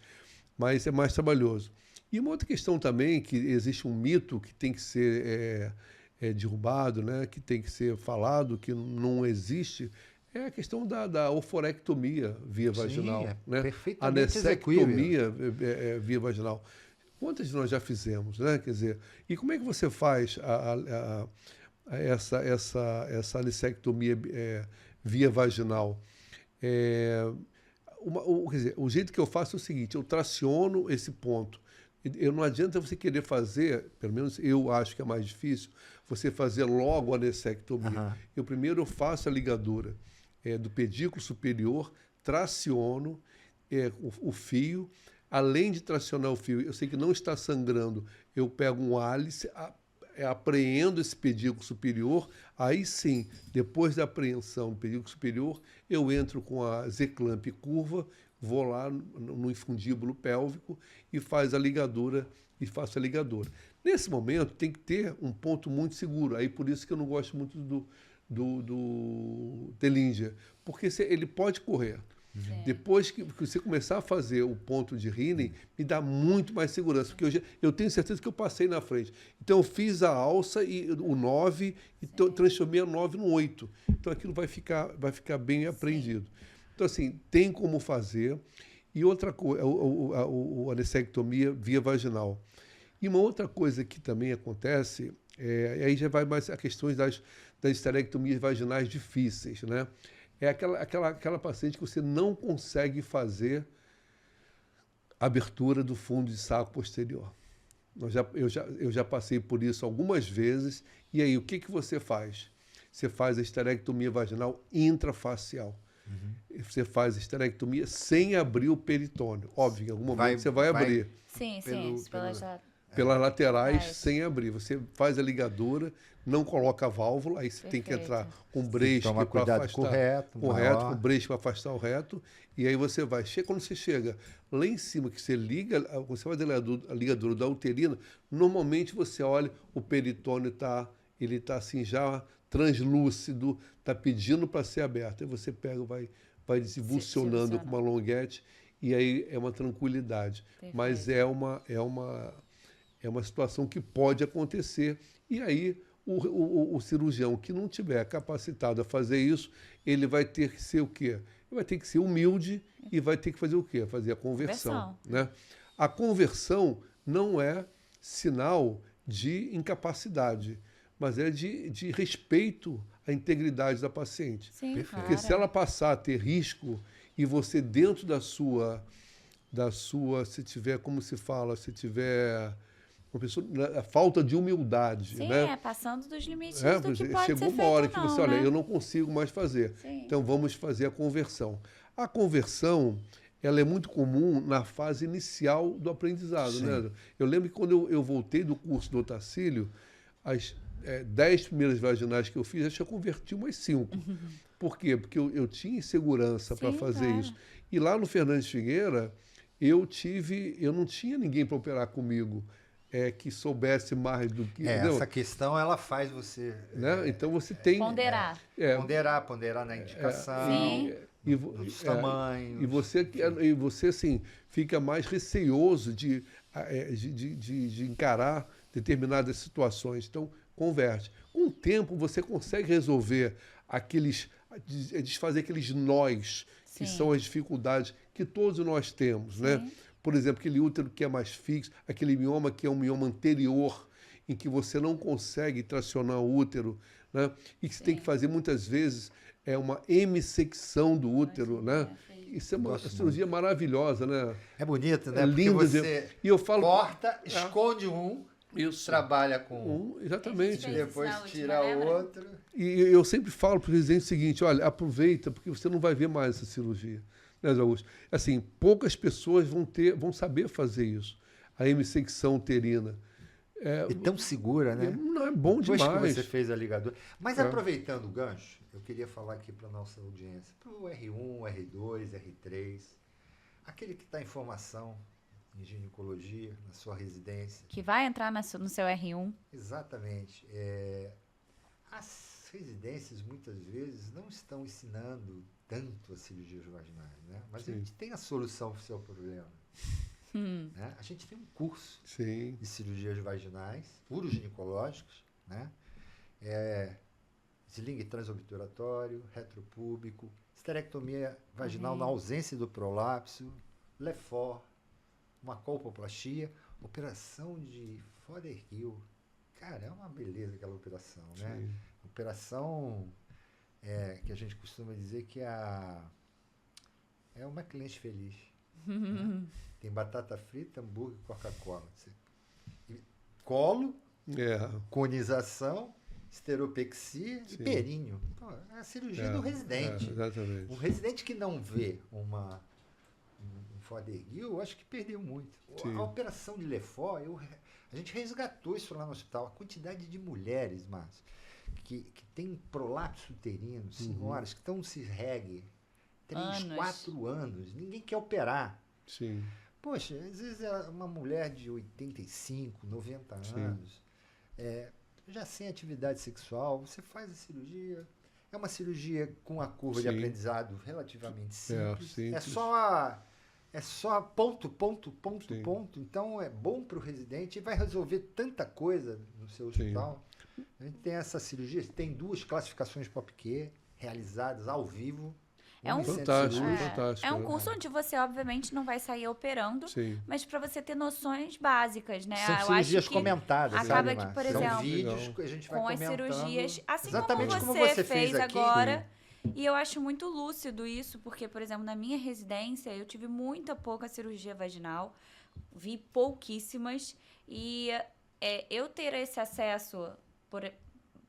S3: mas é mais trabalhoso. E uma outra questão também, que existe um mito que tem que ser derrubado, né? Que tem que ser falado, que não existe, é a questão da oforectomia via
S1: Sim,
S3: vaginal.
S1: é
S3: né?
S1: perfeitamente
S3: Anessectomia via vaginal. Quantas nós já fizemos, né? Quer dizer, e como é que você faz essa anessectomia via vaginal? Quer dizer, o jeito que eu faço é o seguinte, eu traciono esse ponto. Não adianta você querer fazer, pelo menos eu acho que é mais difícil, você fazer logo a anessectomia.
S1: Aham.
S3: Eu primeiro faço a ligadura do pedículo superior, traciono o fio. Além de tracionar o fio, eu sei que não está sangrando, eu pego um álice, apreendo esse pedículo superior, aí sim, depois da apreensão do pedículo superior, eu entro com a Z-clamp curva, vou lá no infundíbulo pélvico e faço a ligadura. Nesse momento tem que ter um ponto muito seguro, aí por isso que eu não gosto muito do Dellinger, porque ele pode correr. Depois que você começar a fazer o ponto de Riney, me dá muito mais segurança, porque eu tenho certeza que eu passei na frente. Então eu fiz a alça, o 9, e transformei a 9 no 8. Então aquilo vai ficar bem apreendido. Então, assim, tem como fazer. E outra coisa, a anessectomia via vaginal. E uma outra coisa que também acontece, aí já vai mais a questões das esterectomias vaginais difíceis, né? É aquela paciente que você não consegue fazer abertura do fundo de saco posterior. Eu já passei por isso algumas vezes. E aí, o que você faz? Você faz a esterectomia vaginal intrafacial. Você faz a esterectomia sem abrir o peritônio. Óbvio, em algum momento você vai abrir.
S2: Sim,
S1: Pelo-
S2: sim.
S3: Pelas laterais,
S2: Faz.
S3: sem abrir. Você faz a ligadura, não coloca a válvula, aí você tem que
S2: Perfeito.
S3: entrar com
S1: Tem que
S3: breche
S1: tomar
S3: para
S1: cuidado
S3: afastar.
S1: com o reto,
S3: Com
S1: maior.
S3: breche para afastar o reto. E aí você vai. Quando você chega lá em cima, que você liga, você faz a ligadura da uterina, normalmente você olha, o peritônio ele tá assim já translúcido, está pedindo para ser aberto. Aí você pega, vai desibulsionando com uma longuete, e aí é uma tranquilidade. Mas é uma situação que pode acontecer. E aí o cirurgião que não tiver capacitado a fazer isso, ele vai ter que ser o quê? Ele vai ter que ser humilde e vai ter que fazer o quê? Fazer a conversão, né? A conversão não é sinal de incapacidade, mas é de respeito à integridade da paciente.
S2: Sim,
S3: Porque se ela passar a ter risco e você dentro da sua, se tiver, como se fala, se tiver uma pessoa, a falta de humildade,
S2: Sim,
S3: né?
S2: Passando dos limites
S3: É,
S2: do que pode
S3: chegou
S2: ser
S3: uma hora
S2: feito
S3: que
S2: ou não,
S3: você, olha,
S2: né?
S3: eu não consigo mais fazer.
S2: Sim.
S3: Então vamos fazer a conversão. A conversão, ela é muito comum na fase inicial do aprendizado, né? Eu lembro que quando eu voltei do curso do Otacílio, as 10 primeiras vaginais que eu fiz, acho que eu converti umas 5. Por quê? Porque eu tinha insegurança para
S2: Sim,
S3: fazer
S2: claro.
S3: isso. E lá no Fernandes Figueira, eu não tinha ninguém para operar comigo que soubesse mais do que... entendeu?
S1: Essa questão, ela faz você
S3: Né? Então você tem...
S2: Ponderar.
S1: ponderar na indicação,
S2: Sim.
S1: nos tamanhos.
S3: E você assim, fica mais receoso de encarar determinadas situações. Então, converte. Com o tempo, você consegue resolver desfazer aqueles nós, que
S2: Sim.
S3: são as dificuldades que todos nós temos, né? Por exemplo, aquele útero que é mais fixo, aquele mioma que é um mioma anterior, em que você não consegue tracionar o útero, né? E que você tem que fazer muitas vezes uma hemissecção do útero, né? Isso é uma cirurgia maravilhosa, né?
S1: É bonito, né?
S3: É
S1: Porque
S3: lindo.
S1: você
S3: E eu falo,
S1: corta, esconde
S3: isso.
S1: trabalha com
S3: Exatamente.
S2: Fez
S1: depois
S2: isso na
S1: tira
S2: última, lembra?
S1: outro.
S3: E eu sempre falo para o residente o seguinte, olha, aproveita, porque você não vai ver mais essa cirurgia. Né, Zé Augusto? Assim, poucas pessoas vão saber fazer isso. A hemissecção uterina.
S1: E tão segura, né?
S3: Não é bom
S1: Depois
S3: demais.
S1: que você fez a ligadura. Mas aproveitando o gancho, eu queria falar aqui para a nossa audiência, para o R1, R2, R3, aquele que está em formação em ginecologia, na sua residência.
S2: Que vai entrar no seu R1.
S1: Exatamente. As residências, muitas vezes, não estão ensinando tanto as cirurgias vaginais, né? Mas a gente tem a solução para o seu problema. Né? A gente tem um curso de cirurgias vaginais, uroginecológicos, né? Sling transobturatório, retropúbico, esterectomia vaginal na ausência do prolapso, Lefort, uma colpoplastia, operação de Fothergill. Cara, é uma beleza aquela operação, né? Operação que a gente costuma dizer que é uma cliente feliz. Né? Tem batata frita, hambúrguer, Coca-Cola. Colo, conização, esteropexia e períneo. Pô, é a cirurgia do residente.
S3: Exatamente.
S1: Um residente que não vê um Fothergill, eu acho que perdeu muito. A operação de Lefort, a gente resgatou isso lá no hospital. A quantidade de mulheres, Márcio, que tem prolapso uterino, senhoras que estão se regue 3, 4 anos, ninguém quer operar.
S3: Sim.
S1: Poxa, às vezes é uma mulher de 85, 90 anos, já sem atividade sexual, você faz a cirurgia. É uma cirurgia com a curva de aprendizado relativamente simples. É só ponto. Então é bom para o residente e vai resolver tanta coisa no seu hospital. A gente tem essa cirurgia, tem 2 classificações POPQ realizadas ao vivo.
S3: Fantástico.
S2: É um curso onde você, obviamente, não vai sair operando, mas para você ter noções básicas, né?
S1: São cirurgias comentadas.
S2: Acaba
S1: sabe,
S2: que, por
S1: São
S2: exemplo,
S1: vídeos que a gente vai
S2: com as
S1: comentando.
S2: cirurgias, assim
S1: exatamente
S2: como você fez
S1: aqui.
S2: agora. E eu acho muito lúcido isso, porque, por exemplo, na minha residência, eu tive muita pouca cirurgia vaginal, vi pouquíssimas, e eu ter esse acesso,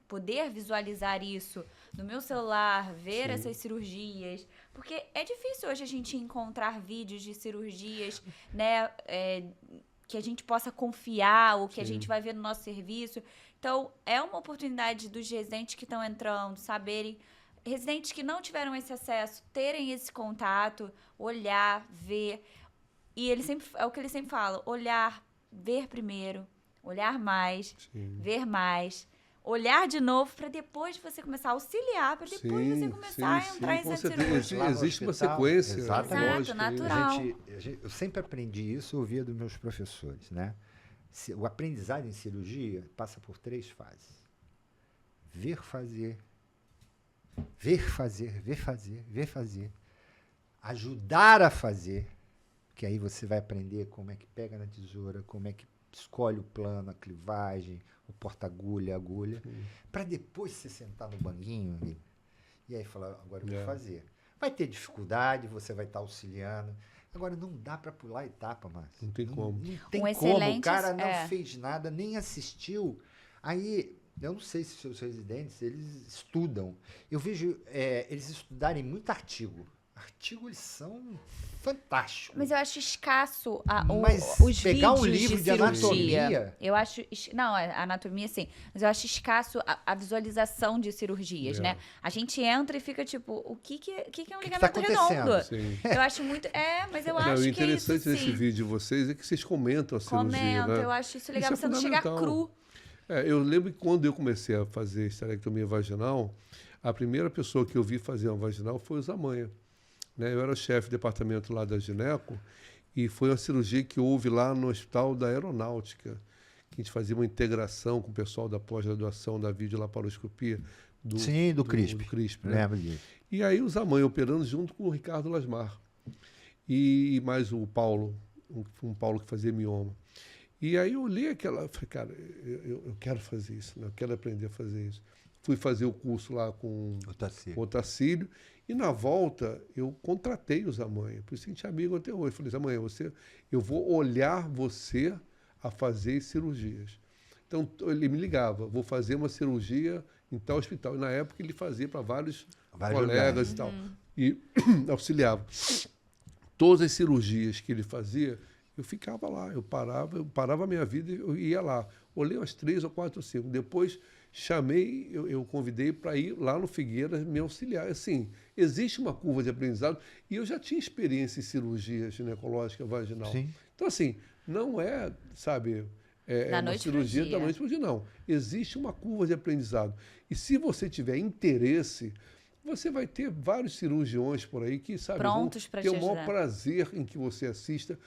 S2: poder visualizar isso no meu celular, ver essas cirurgias, porque é difícil hoje a gente encontrar vídeos de cirurgias, né, que a gente possa confiar, ou que a gente vai ver no nosso serviço. Então, é uma oportunidade dos residentes que estão entrando, saberem, residentes que não tiveram esse acesso, terem esse contato, olhar, ver. E é o que ele sempre fala, olhar, ver primeiro, olhar mais, ver mais, olhar de novo para depois você começar a auxiliar, para depois você começar a entrar em cirurgia.
S3: Existe uma sequência.
S2: Exato, natural.
S1: Eu sempre aprendi isso, eu ouvia dos meus professores, né? O aprendizado em cirurgia passa por 3 fases. ver fazer. Ver fazer, ver fazer, ver fazer. Ajudar a fazer. Que aí você vai aprender como é que pega na tesoura, como é que escolhe o plano, a clivagem, o porta-agulha, a agulha. Para depois você sentar no banquinho, amigo, e aí falar, agora eu vou fazer. Vai ter dificuldade, você vai estar auxiliando. Agora, não dá para pular etapa, Márcio.
S3: Não tem como.
S1: Não tem
S2: Um
S1: como. O
S2: excelente-
S1: cara não fez nada, nem assistiu. Aí, eu não sei se os seus residentes, eles estudam. Eu vejo eles estudarem muito artigo. Artigo, eles são fantásticos.
S2: Mas eu acho escasso
S1: Mas
S2: os
S1: pegar um
S2: vídeos
S1: livro de
S2: cirurgia.
S1: anatomia-
S2: Eu acho. Não, a anatomia sim. Mas eu acho escasso a visualização de cirurgias, né? A gente entra e fica tipo, o que é um
S1: que tá
S2: ligamento
S1: acontecendo?
S2: redondo?
S3: Sim.
S2: Eu acho muito. Mas eu
S3: Não,
S2: acho
S3: o
S2: que é isso.
S3: interessante nesse
S2: Sim.
S3: vídeo de vocês é que vocês comentam a cirurgia,
S2: Comento,
S3: né?
S2: eu acho isso legal.
S3: Isso é
S2: Você não chegar
S3: fundamental.
S2: cru.
S3: Eu lembro que quando eu comecei a fazer esterectomia vaginal, a primeira pessoa que eu vi fazer uma vaginal foi o Zamanha. Né? Eu era chefe de departamento lá da gineco e foi uma cirurgia que houve lá no Hospital da Aeronáutica, que a gente fazia uma integração com o pessoal da pós-graduação da videolaparoscopia
S1: Sim, do CRISP.
S3: Do CRISP, né?
S1: Lembro disso.
S3: E aí o Zamanha operando junto com o Ricardo Lasmar e mais o Paulo, um Paulo que fazia mioma. E aí eu olhei aquela, falei, cara, eu quero fazer isso, né? Eu quero aprender a fazer isso. Fui fazer o curso lá com o Otacílio e na volta eu contratei o Zamanha, por isso a gente é amigo até hoje. Falei, Zamanha, eu vou olhar você a fazer cirurgias. Então ele me ligava, vou fazer uma cirurgia em tal hospital. E na época ele fazia para vários colegas e tal. E auxiliava. Todas as cirurgias que ele fazia, eu ficava lá, eu parava a minha vida e eu ia lá. Olhei umas 3 ou 4 ou 5. Depois chamei, eu convidei para ir lá no Figueiras me auxiliar. Assim, existe uma curva de aprendizado e eu já tinha experiência em cirurgia ginecológica vaginal.
S1: Sim.
S3: Então, assim, não é, sabe,
S2: Da
S3: uma
S2: noite pro
S3: cirurgia
S2: dia.
S3: da noite para o dia, não. Existe uma curva de aprendizado. E se você tiver interesse, você vai ter vários cirurgiões por aí que, sabe,
S2: Prontos
S3: vão
S2: pra
S3: ter
S2: te
S3: o maior
S2: ajudar.
S3: prazer em que você assista.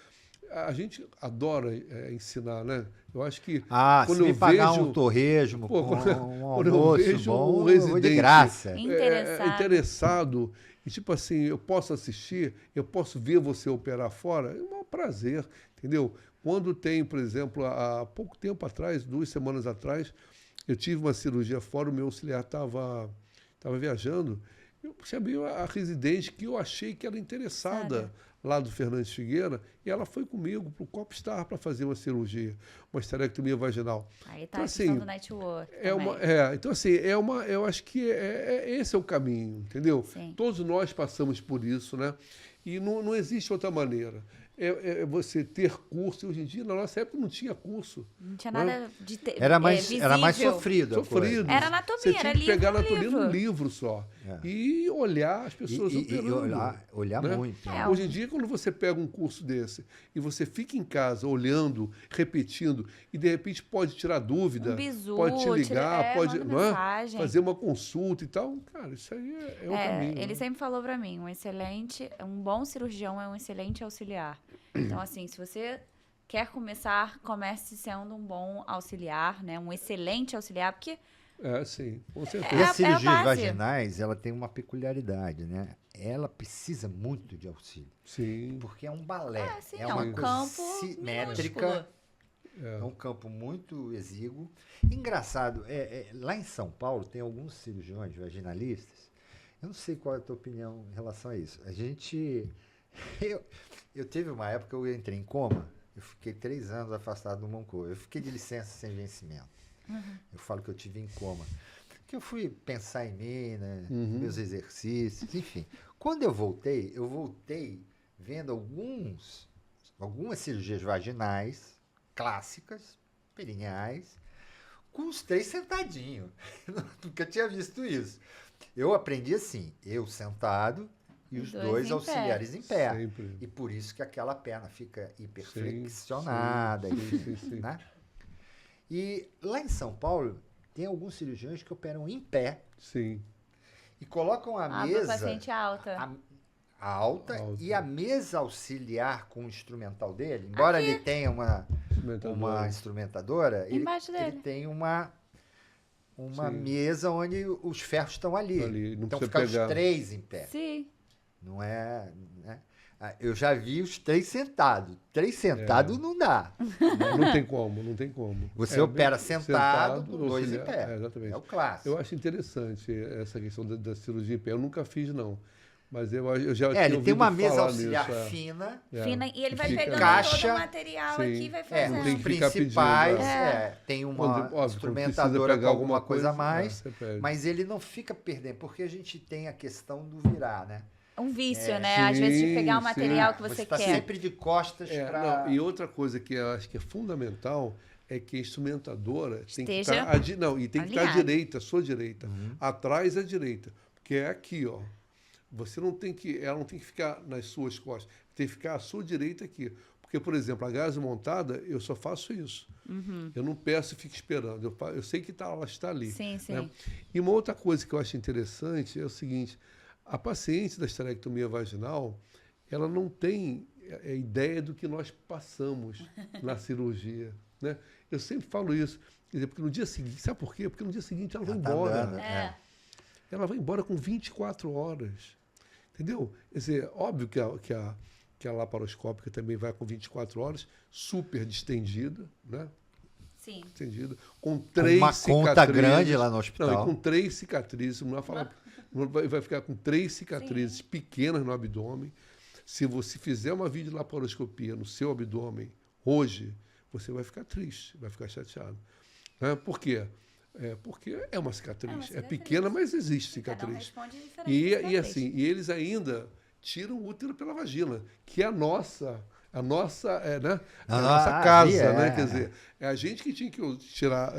S3: A gente adora ensinar, né? Eu acho que
S1: Se me pagar um torresmo
S3: Pô,
S1: com
S3: quando-
S1: um
S3: quando eu
S1: almoço
S3: vejo
S1: bom,
S3: um
S1: eu vou de
S3: residente
S1: graça.
S2: Interessado.
S3: e tipo assim, eu posso assistir, eu posso ver você operar fora, é um prazer, entendeu? Quando tem, por exemplo, há pouco tempo atrás, 2 semanas atrás, eu tive uma cirurgia fora, o meu auxiliar estava viajando, eu chamei a residente que eu achei que era interessada
S2: Sério?
S3: lá do Fernandes Figueira, e ela foi comigo para o Copstar para fazer uma cirurgia, uma esterectomia vaginal.
S2: Aí tá
S3: Então,
S2: a questão
S3: assim,
S2: do network.
S3: então, assim, eu acho que esse é o caminho, entendeu?
S2: Sim.
S3: Todos nós passamos por isso, né? E não existe outra maneira. É você ter curso. Hoje em dia, na nossa época, não tinha curso.
S2: Não tinha nada de
S1: Era mais
S2: visível.
S1: sofrido. a coisa.
S3: Sofrido.
S2: Era anatomia,
S3: Você tinha
S2: era
S3: que pegar a
S2: livro no
S3: anatomia
S2: livro.
S3: no livro só.
S1: É.
S3: E olhar as pessoas
S1: E
S3: operando.
S1: olhar
S3: né?
S1: muito.
S2: É,
S3: Hoje em dia, quando você pega um curso desse e você fica em casa olhando, repetindo, e de repente pode tirar dúvida,
S2: Um bizu,
S3: pode te ligar, pode
S2: manda
S3: não é?
S2: mensagem.
S3: fazer uma consulta e tal, cara, isso aí é o caminho.
S2: Ele
S3: né?
S2: sempre falou pra mim, um bom cirurgião é um excelente auxiliar. Então, assim, se você quer começar, comece sendo um bom auxiliar, né? Um excelente auxiliar, porque
S3: Sim, com
S1: E
S3: certeza.
S1: as cirurgias
S2: base.
S1: vaginais, ela tem uma peculiaridade, né? Ela precisa muito de auxílio,
S3: Sim.
S1: porque é um balé,
S2: sim,
S1: é
S2: é
S1: uma
S2: um
S1: coisa
S2: campo
S1: simétrica,
S2: minúsculo.
S1: é um campo muito exíguo. Engraçado, lá em São Paulo tem alguns cirurgiões vaginalistas, eu não sei qual é a tua opinião em relação a isso. Eu teve uma época que eu entrei em coma, eu fiquei 3 anos afastado do Moncô, eu fiquei de licença sem vencimento. Eu falo que eu tive em coma. Que eu fui pensar em mim, né? Meus exercícios, enfim. Quando eu voltei vendo algumas cirurgias vaginais clássicas, perineais, com os 3 sentadinhos. Nunca tinha visto isso. Eu aprendi assim, eu sentado e os 2
S2: em
S1: auxiliares em pé.
S3: Sempre.
S1: E por isso que aquela perna fica
S3: Sim,
S1: hiperflexionada,
S3: sim,
S1: enfim,
S3: sim.
S1: né? E lá em São Paulo, tem alguns cirurgiões que operam em pé
S3: Sim.
S1: e colocam a
S2: Para
S1: mesa
S2: paciente alta.
S1: alta
S3: Alta.
S1: e a mesa auxiliar com o instrumental dele, embora ele tenha uma
S3: Instrumentador.
S1: instrumentadora,
S2: Embaixo
S1: ele
S2: dele.
S1: tem uma
S3: Sim.
S1: mesa onde os ferros estão ali.
S3: Ali, não
S1: Então
S3: precisa
S1: fica
S3: pegar.
S1: os 3 em pé.
S2: Sim.
S1: Não é... Né? Eu já vi os 3 sentados. 3 sentados não dá.
S3: Não tem como, não tem como.
S1: Você opera sentado com 2 em pé.
S3: Exatamente.
S1: É o clássico.
S3: Eu acho interessante essa questão da cirurgia em pé. Eu nunca fiz, não. Mas eu já tinha
S1: Ele tem
S3: ouvido
S1: uma mesa
S3: falar
S1: auxiliar
S3: nisso,
S1: fina.
S2: Fina, e ele vai
S3: Fica-
S2: pegando
S1: Caixa.
S2: todo o material
S3: Sim.
S2: aqui e vai
S1: É,
S2: fazendo.
S3: não tem
S1: os
S3: que ficar
S1: principais,
S3: pedindo,
S1: tem uma
S3: Óbvio, quando precisa
S1: instrumentadora com
S3: pegar
S1: alguma coisa a
S3: né,
S1: mais,
S3: você pede.
S1: mas ele não fica perdendo, porque a gente tem a questão do virar, né?
S2: Um vício, né? Às vezes de pegar o
S3: sim.
S2: material que você
S1: está
S2: quer.
S1: sempre de costas para...
S3: Não, e outra coisa que eu acho que é fundamental é que a instrumentadora tem que
S2: Esteja
S3: estar e tem que estar à
S2: alinhada.
S3: direita, à sua direita,
S1: Uhum.
S3: atrás à direita, porque é aqui, ó. Você não tem que, ela não tem que ficar nas suas costas, tem que ficar à sua direita aqui. Porque, por exemplo, a gase montada, eu só faço isso. Eu não peço e fico esperando. Eu sei que ela está ali.
S2: Sim, sim.
S3: Né? E uma outra coisa que eu acho interessante é o seguinte: a paciente da esterectomia vaginal, ela não tem ideia do que nós passamos na cirurgia. Né? Eu sempre falo isso. Quer dizer, porque no dia seguinte, sabe por quê? Porque no dia seguinte ela vai
S1: Ela tá
S3: embora.
S1: andando,
S2: É.
S3: Ela vai embora com 24 horas. Entendeu? Quer dizer, óbvio que a laparoscópica também vai com 24 horas, super distendida, né?
S2: Sim.
S3: Estendida, com
S1: Com
S3: 3
S1: uma
S3: cicatrizes.
S1: conta grande lá no
S3: Não,
S1: hospital.
S3: e com 3 cicatrizes. Não vai falar, vai ficar com 3 cicatrizes pequenas no abdômen. Se você fizer uma videolaparoscopia no seu abdômen hoje, você vai ficar triste, vai ficar chateado. Né? Por quê? Porque é uma cicatriz. É
S2: cicatriz.
S3: pequena, mas existe
S2: Cada um
S3: cicatriz.
S2: responde diferente.
S3: E
S2: cicatriz.
S3: assim, e eles ainda tiram o útero pela vagina, que é a nossa, né? É a nossa casa, né? Quer dizer, é a gente que tinha que tirar,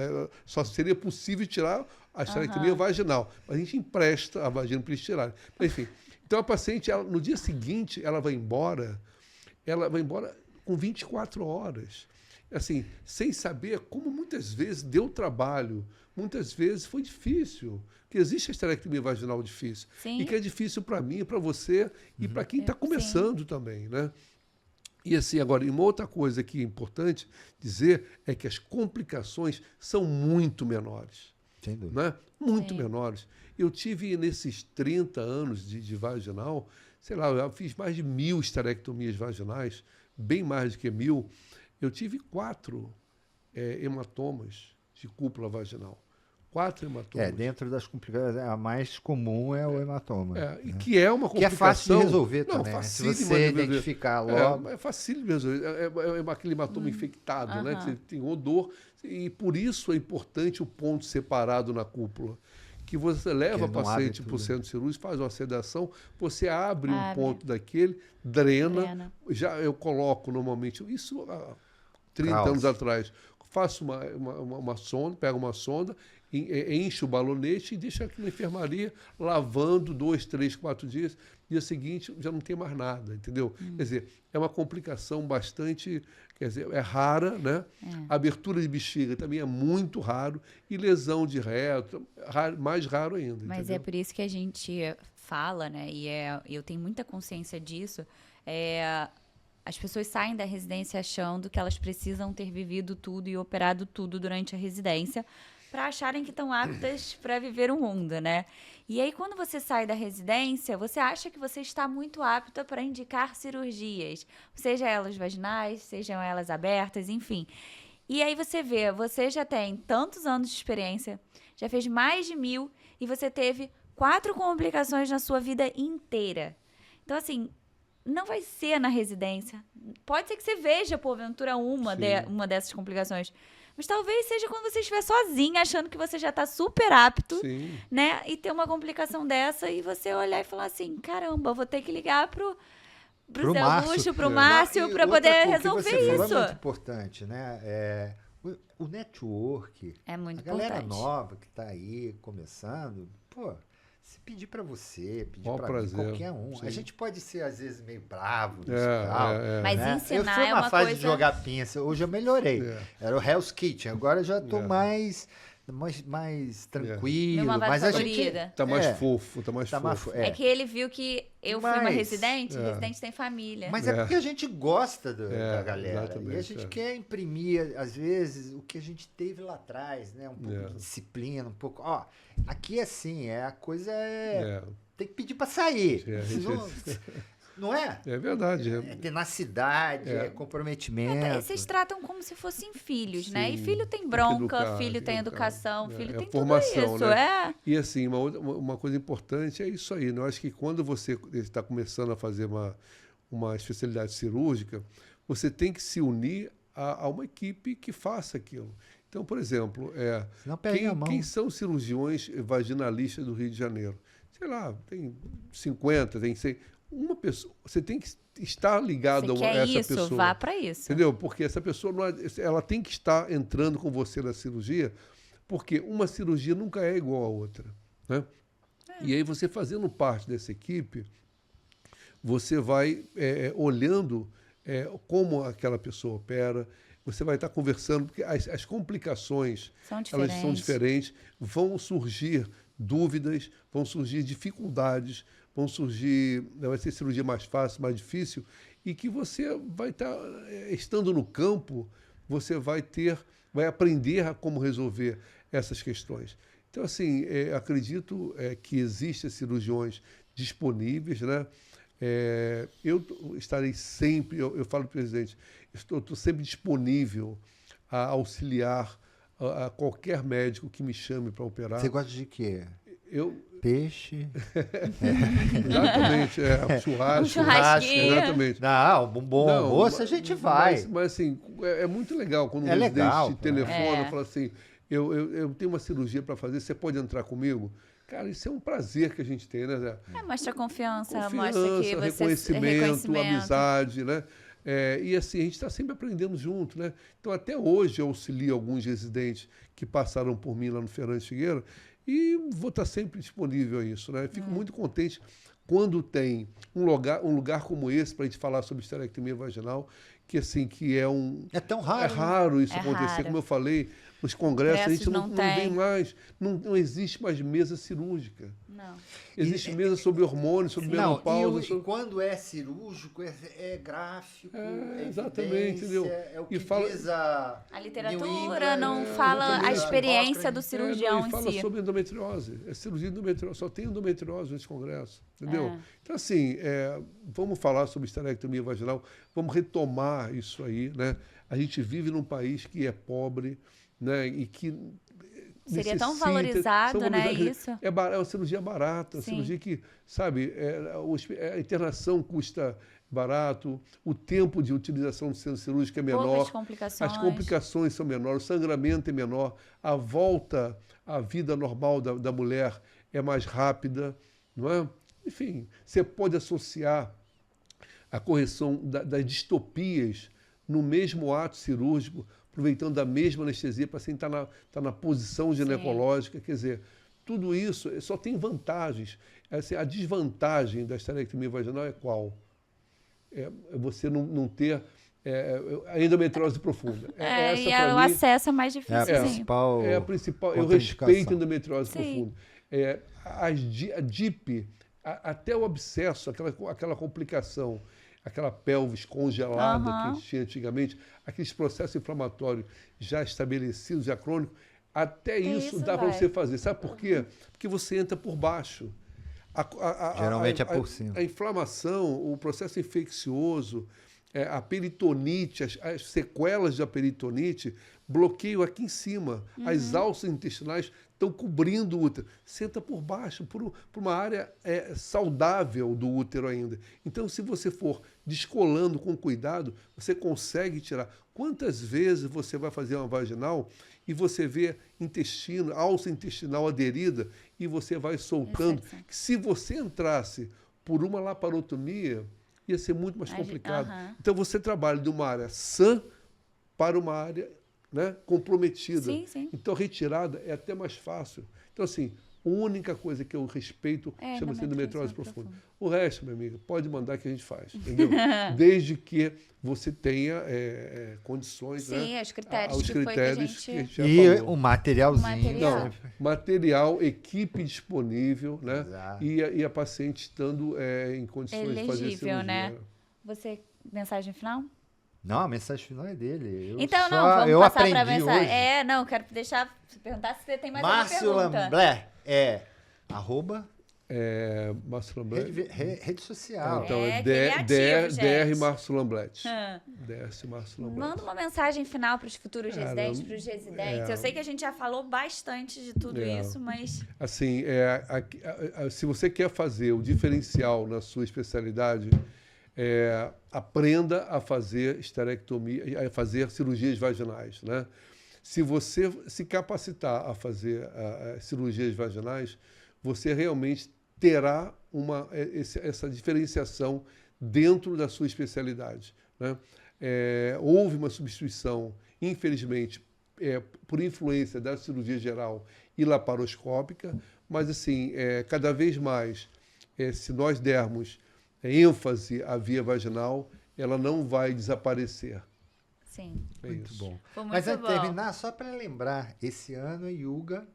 S3: só seria possível tirar a esterectomia vaginal, mas a gente empresta a vagina para eles tirarem. Mas, enfim, então a paciente, no dia seguinte, ela vai embora com 24 horas. Assim, sem saber como muitas vezes deu trabalho, muitas vezes foi difícil, porque existe a esterectomia vaginal difícil,
S2: Sim.
S3: e que é difícil para mim, para você e para quem está começando também, né? E assim, agora, e uma outra coisa que é importante dizer é que as complicações são muito menores,
S1: Sem dúvida.
S3: né? Muito
S2: Sim.
S3: menores. Eu tive nesses 30 anos de vaginal, sei lá, eu fiz mais de 1000 esterectomias vaginais, bem mais do que 1000. Eu tive 4 hematomas de cúpula vaginal. 4 hematomas.
S1: Dentro das complicações, a mais comum é o hematoma.
S3: E que é uma
S1: Que é
S3: complicação...
S1: fácil de resolver
S3: Não,
S1: também. Né? Se
S3: facílimo
S1: você
S3: de resolver.
S1: identificar logo.
S3: É fácil de resolver. É aquele hematoma infectado, né? Que você tem odor. E por isso é importante o ponto separado na cúpula. Que você leva
S1: Porque
S3: o
S1: ele não abre
S3: paciente para o
S1: tudo.
S3: centro cirúrgico, faz uma sedação, você abre um
S2: Abre.
S3: ponto daquele, drena.
S2: Drena.
S3: Já eu coloco normalmente, isso há 30
S1: Caos.
S3: anos atrás, faço uma sonda, pego uma sonda, enche o balonete e deixa aqui na enfermaria lavando 2, 3, 4 dias. Dia seguinte já não tem mais nada, entendeu? Quer dizer, é uma complicação bastante, quer dizer, é rara, né? Abertura de bexiga também é muito raro e lesão de reto, mais raro ainda.
S2: Mas
S3: entendeu?
S2: é por isso que a gente fala, né? E eu tenho muita consciência disso. As pessoas saem da residência achando que elas precisam ter vivido tudo e operado tudo durante a residência para acharem que estão aptas para viver o mundo, né? E aí, quando você sai da residência, você acha que você está muito apta para indicar cirurgias, seja elas vaginais, sejam elas abertas, enfim. E aí você vê, você já tem tantos anos de experiência, já fez mais de 1000 e você teve 4 complicações na sua vida inteira. Então, assim, não vai ser na residência. Pode ser que você veja, porventura, uma dessas complicações. Mas talvez seja quando você estiver sozinha, achando que você já está super apto,
S3: Sim.
S2: né? E ter uma complicação dessa e você olhar e falar assim, caramba, vou ter que ligar pro Zé Augusto, pro Márcio, para poder resolver
S1: que você falou
S2: isso.
S1: é muito importante, né? O network,
S2: É muito
S1: a galera
S2: importante.
S1: nova que está aí começando, pô, se pedir para você, pedir
S3: Maior
S1: para
S3: prazer.
S1: qualquer um.
S3: Sim.
S1: A gente pode ser, às vezes, meio bravo no
S3: É,
S1: hospital.
S2: Mas
S1: né?
S2: ensinar
S1: eu fui
S2: é
S1: uma
S2: uma
S1: fase
S2: coisa...
S1: de jogar pinça, hoje eu melhorei.
S3: É.
S1: Era o Hell's Kitchen, agora eu já estou
S3: É.
S1: mais mais tranquilo,
S2: Numa
S1: mas a gente
S2: vassourida.
S3: Tá mais
S1: É.
S3: fofo, tá mais
S1: Tá mais
S3: fofo.
S1: fo-
S2: É que ele viu que eu fui uma
S1: Mas-
S2: residente, residente tem família.
S1: Mas é
S3: É.
S1: porque a gente gosta da galera.
S3: exatamente,
S1: E a gente
S3: é.
S1: quer imprimir, às vezes, o que a gente teve lá atrás, né? Um pouco
S3: É.
S1: de disciplina, um pouco. Ó, aqui é assim, a coisa
S3: É,
S1: tem que pedir pra sair.
S3: É, a gente-
S1: Não é?
S3: é verdade.
S1: É tenacidade, é comprometimento.
S2: Vocês tratam como se fossem filhos, né? E
S3: Sim,
S2: filho tem
S3: tem que
S2: bronca,
S3: educar,
S2: filho
S3: tem que
S2: tem
S3: educar.
S2: educação,
S3: É,
S2: filho
S3: é
S2: tem
S3: formação,
S2: tudo isso,
S3: né? E assim, uma coisa importante é isso aí. Né? Eu acho que quando você está começando a fazer uma especialidade cirúrgica, você tem que se unir a uma equipe que faça aquilo. Então, por exemplo,
S1: Senão pega a mão.
S3: quem são os cirurgiões vaginalistas do Rio de Janeiro? Sei lá, tem 50, tem 100. Uma pessoa, você tem que estar ligado
S2: Você
S3: a
S2: quer
S3: essa
S2: isso,
S3: pessoa.
S2: vá pra isso.
S3: Entendeu? Porque essa pessoa ela tem que estar entrando com você na cirurgia, porque uma cirurgia nunca é igual a outra, né? E aí você fazendo parte dessa equipe, você vai olhando como aquela pessoa opera, você vai estar conversando, porque as complicações
S2: São
S3: elas são
S2: diferentes.
S3: diferentes, vão surgir dúvidas, vão surgir dificuldades, vai ser cirurgia mais fácil, mais difícil, e que você vai estar, estando no campo, você vai aprender a como resolver essas questões. Então, assim, acredito que existem cirurgiões disponíveis, né? Eu estarei sempre, eu falo para o presidente, estou sempre disponível a auxiliar a qualquer médico que me chame para operar.
S1: Você gosta de quê?
S3: Eu,
S1: Peixe?
S3: exatamente, churrasco.
S2: Um churrasquinho.
S3: Exatamente.
S1: Não, um bom
S3: Não,
S1: almoço a gente vai.
S3: Mas assim, é muito legal quando um
S1: É
S3: residente
S1: legal,
S3: te
S1: pô.
S3: telefona e fala assim, eu tenho uma cirurgia para fazer, você pode entrar comigo? Cara, isso é um prazer que a gente tem, né, Zé?
S2: Mostra confiança, mostra
S3: Confiança,
S2: que você
S3: reconhecimento, amizade, né? E assim, a gente está sempre aprendendo junto, né? Então, até hoje, eu auxilio alguns residentes que passaram por mim lá no Fernandes Figueira e vou estar sempre disponível a isso, né? Fico muito contente quando tem um lugar como esse para a gente falar sobre esterectomia vaginal, que assim, que é
S1: É tão raro.
S3: é raro isso
S2: É
S3: acontecer,
S2: raro.
S3: como eu falei, nos congressos a gente
S2: Congressos
S3: não
S2: não
S3: vê
S2: tem.
S3: mais, não existe mais mesa cirúrgica.
S2: Não.
S3: Existe mesa sobre hormônios, sobre
S1: Não,
S3: menopausa.
S1: e
S3: sobre...
S1: quando é cirúrgico, é gráfico, é
S3: exatamente,
S1: evidência,
S3: entendeu?
S1: é o
S3: E
S1: que
S3: fala-
S1: diz a
S2: A
S1: New
S2: literatura
S1: England,
S2: não fala a
S1: exatamente.
S2: experiência do
S3: E
S2: cirurgião
S3: fala
S2: em si.
S3: sobre endometriose. É cirurgia de endometriose. Só tem endometriose nesse congresso. Entendeu?
S2: É.
S3: Então, assim, vamos falar sobre esterectomia vaginal, vamos retomar isso aí, né? A gente vive num país que é pobre, né? E que
S2: Seria tão
S3: necessita-
S2: valorizado,
S3: são
S2: né,
S3: valorizados.
S2: isso?
S3: É uma cirurgia barata, uma
S2: Sim.
S3: cirurgia que, sabe, a internação custa barato, o tempo de utilização do centro cirúrgico é menor.
S2: Poucas complicações.
S3: As complicações são menores, o sangramento é menor, a volta à vida normal da mulher é mais rápida, não é? Enfim, você pode associar a correção das distopias no mesmo ato cirúrgico, aproveitando da mesma anestesia, para paciente estar na posição ginecológica. Quer dizer, tudo isso só tem vantagens. Assim, a desvantagem da esterectomia vaginal é qual? É você não ter a endometriose profunda. Essa,
S2: E
S3: pra
S2: o
S3: mim,
S2: acesso é mais
S1: É a
S2: difícil.
S1: principal.
S3: é a principal. Eu
S1: contraindicação.
S3: respeito a endometriose
S2: Sim.
S3: profunda. A DIP, até o abscesso, aquela complicação, aquela pelvis congelada
S2: Aham.
S3: que tinha antigamente, aqueles processos inflamatórios já estabelecidos, já crônicos, até isso dá para
S2: vai.
S3: você fazer. Sabe por quê? Porque você entra por baixo.
S1: Geralmente é por cima.
S3: A inflamação, o processo infeccioso, a peritonite, as sequelas da peritonite bloqueiam aqui em cima. As alças intestinais estão cobrindo o útero. Senta por baixo, por uma área saudável do útero ainda. Então, se você for descolando com cuidado, você consegue tirar. Quantas vezes você vai fazer uma vaginal e você vê intestino, alça intestinal aderida e você vai soltando? Que se você entrasse por uma laparotomia, ia ser muito mais complicado. Então, você trabalha de uma área sã para uma área, né, comprometida.
S2: Sim, sim.
S3: Então, a retirada é até mais fácil. Então, assim, única coisa que eu respeito chama-se endometriose profunda. O resto, minha amiga, pode mandar que a gente faz, entendeu? Desde que você tenha condições,
S2: Sim,
S3: né?
S2: os critérios
S3: Os
S2: que foi que a
S3: critérios que a
S2: gente...
S3: gente já
S1: E
S3: falou.
S1: o materialzinho.
S2: Material.
S3: Não, material, equipe disponível, né?
S1: Exato.
S3: E a paciente estando em condições de fazer
S2: Elegível,
S3: cirurgia.
S2: né? Você, mensagem final?
S1: Não, a mensagem final é dele.
S2: Então, vamos
S1: eu
S2: passar
S1: aprendi
S2: para mensagem.
S1: hoje.
S2: Não, quero perguntar se você tem mais
S1: Márcio
S2: alguma pergunta.
S1: Lamblé @,
S3: Márcio Lamblet.
S1: rede social.
S3: Então,
S2: É, criativo, gente.
S3: DR Márcio Lamblet. DR Márcio Lamblet.
S2: Manda uma mensagem final para os futuros
S3: Cara,
S2: residentes, para os residentes. Eu sei que a gente já falou bastante de tudo isso, mas...
S3: Assim, se você quer fazer o diferencial na sua especialidade, aprenda a fazer esterectomia, a fazer cirurgias vaginais, né? Se você se capacitar a fazer cirurgias vaginais, você realmente terá essa diferenciação dentro da sua especialidade, né? Houve uma substituição, infelizmente, por influência da cirurgia geral e laparoscópica, mas assim, cada vez mais, se nós dermos ênfase à via vaginal, ela não vai desaparecer.
S2: Sim.
S1: Muito
S3: Isso.
S1: bom.
S2: Foi muito
S1: Mas antes de
S2: bom.
S1: terminar, só para lembrar, esse ano a Yuga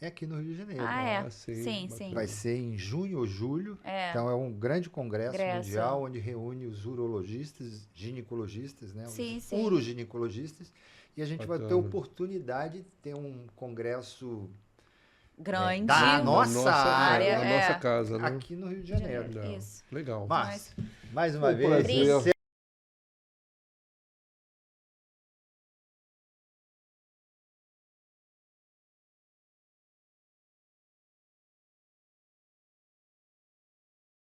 S1: é aqui no Rio de Janeiro.
S2: Ah,
S1: né?
S2: é.
S3: Ah, sim,
S2: Sim,
S3: bacana.
S2: sim.
S1: Vai ser em junho ou julho. Então é um grande congresso mundial onde reúne os urologistas, ginecologistas, né?
S2: Sim,
S1: os
S2: sim.
S1: uroginecologistas. E a gente vai ter
S3: Bacana.
S1: oportunidade de ter um congresso
S2: Grande.
S1: da
S3: Na
S1: nossa área,
S3: na nossa casa, né?
S1: aqui no Rio de Janeiro.
S3: Não.
S2: Isso.
S3: Legal.
S1: Mas, mais uma
S3: Foi um
S1: vez,
S3: prazer.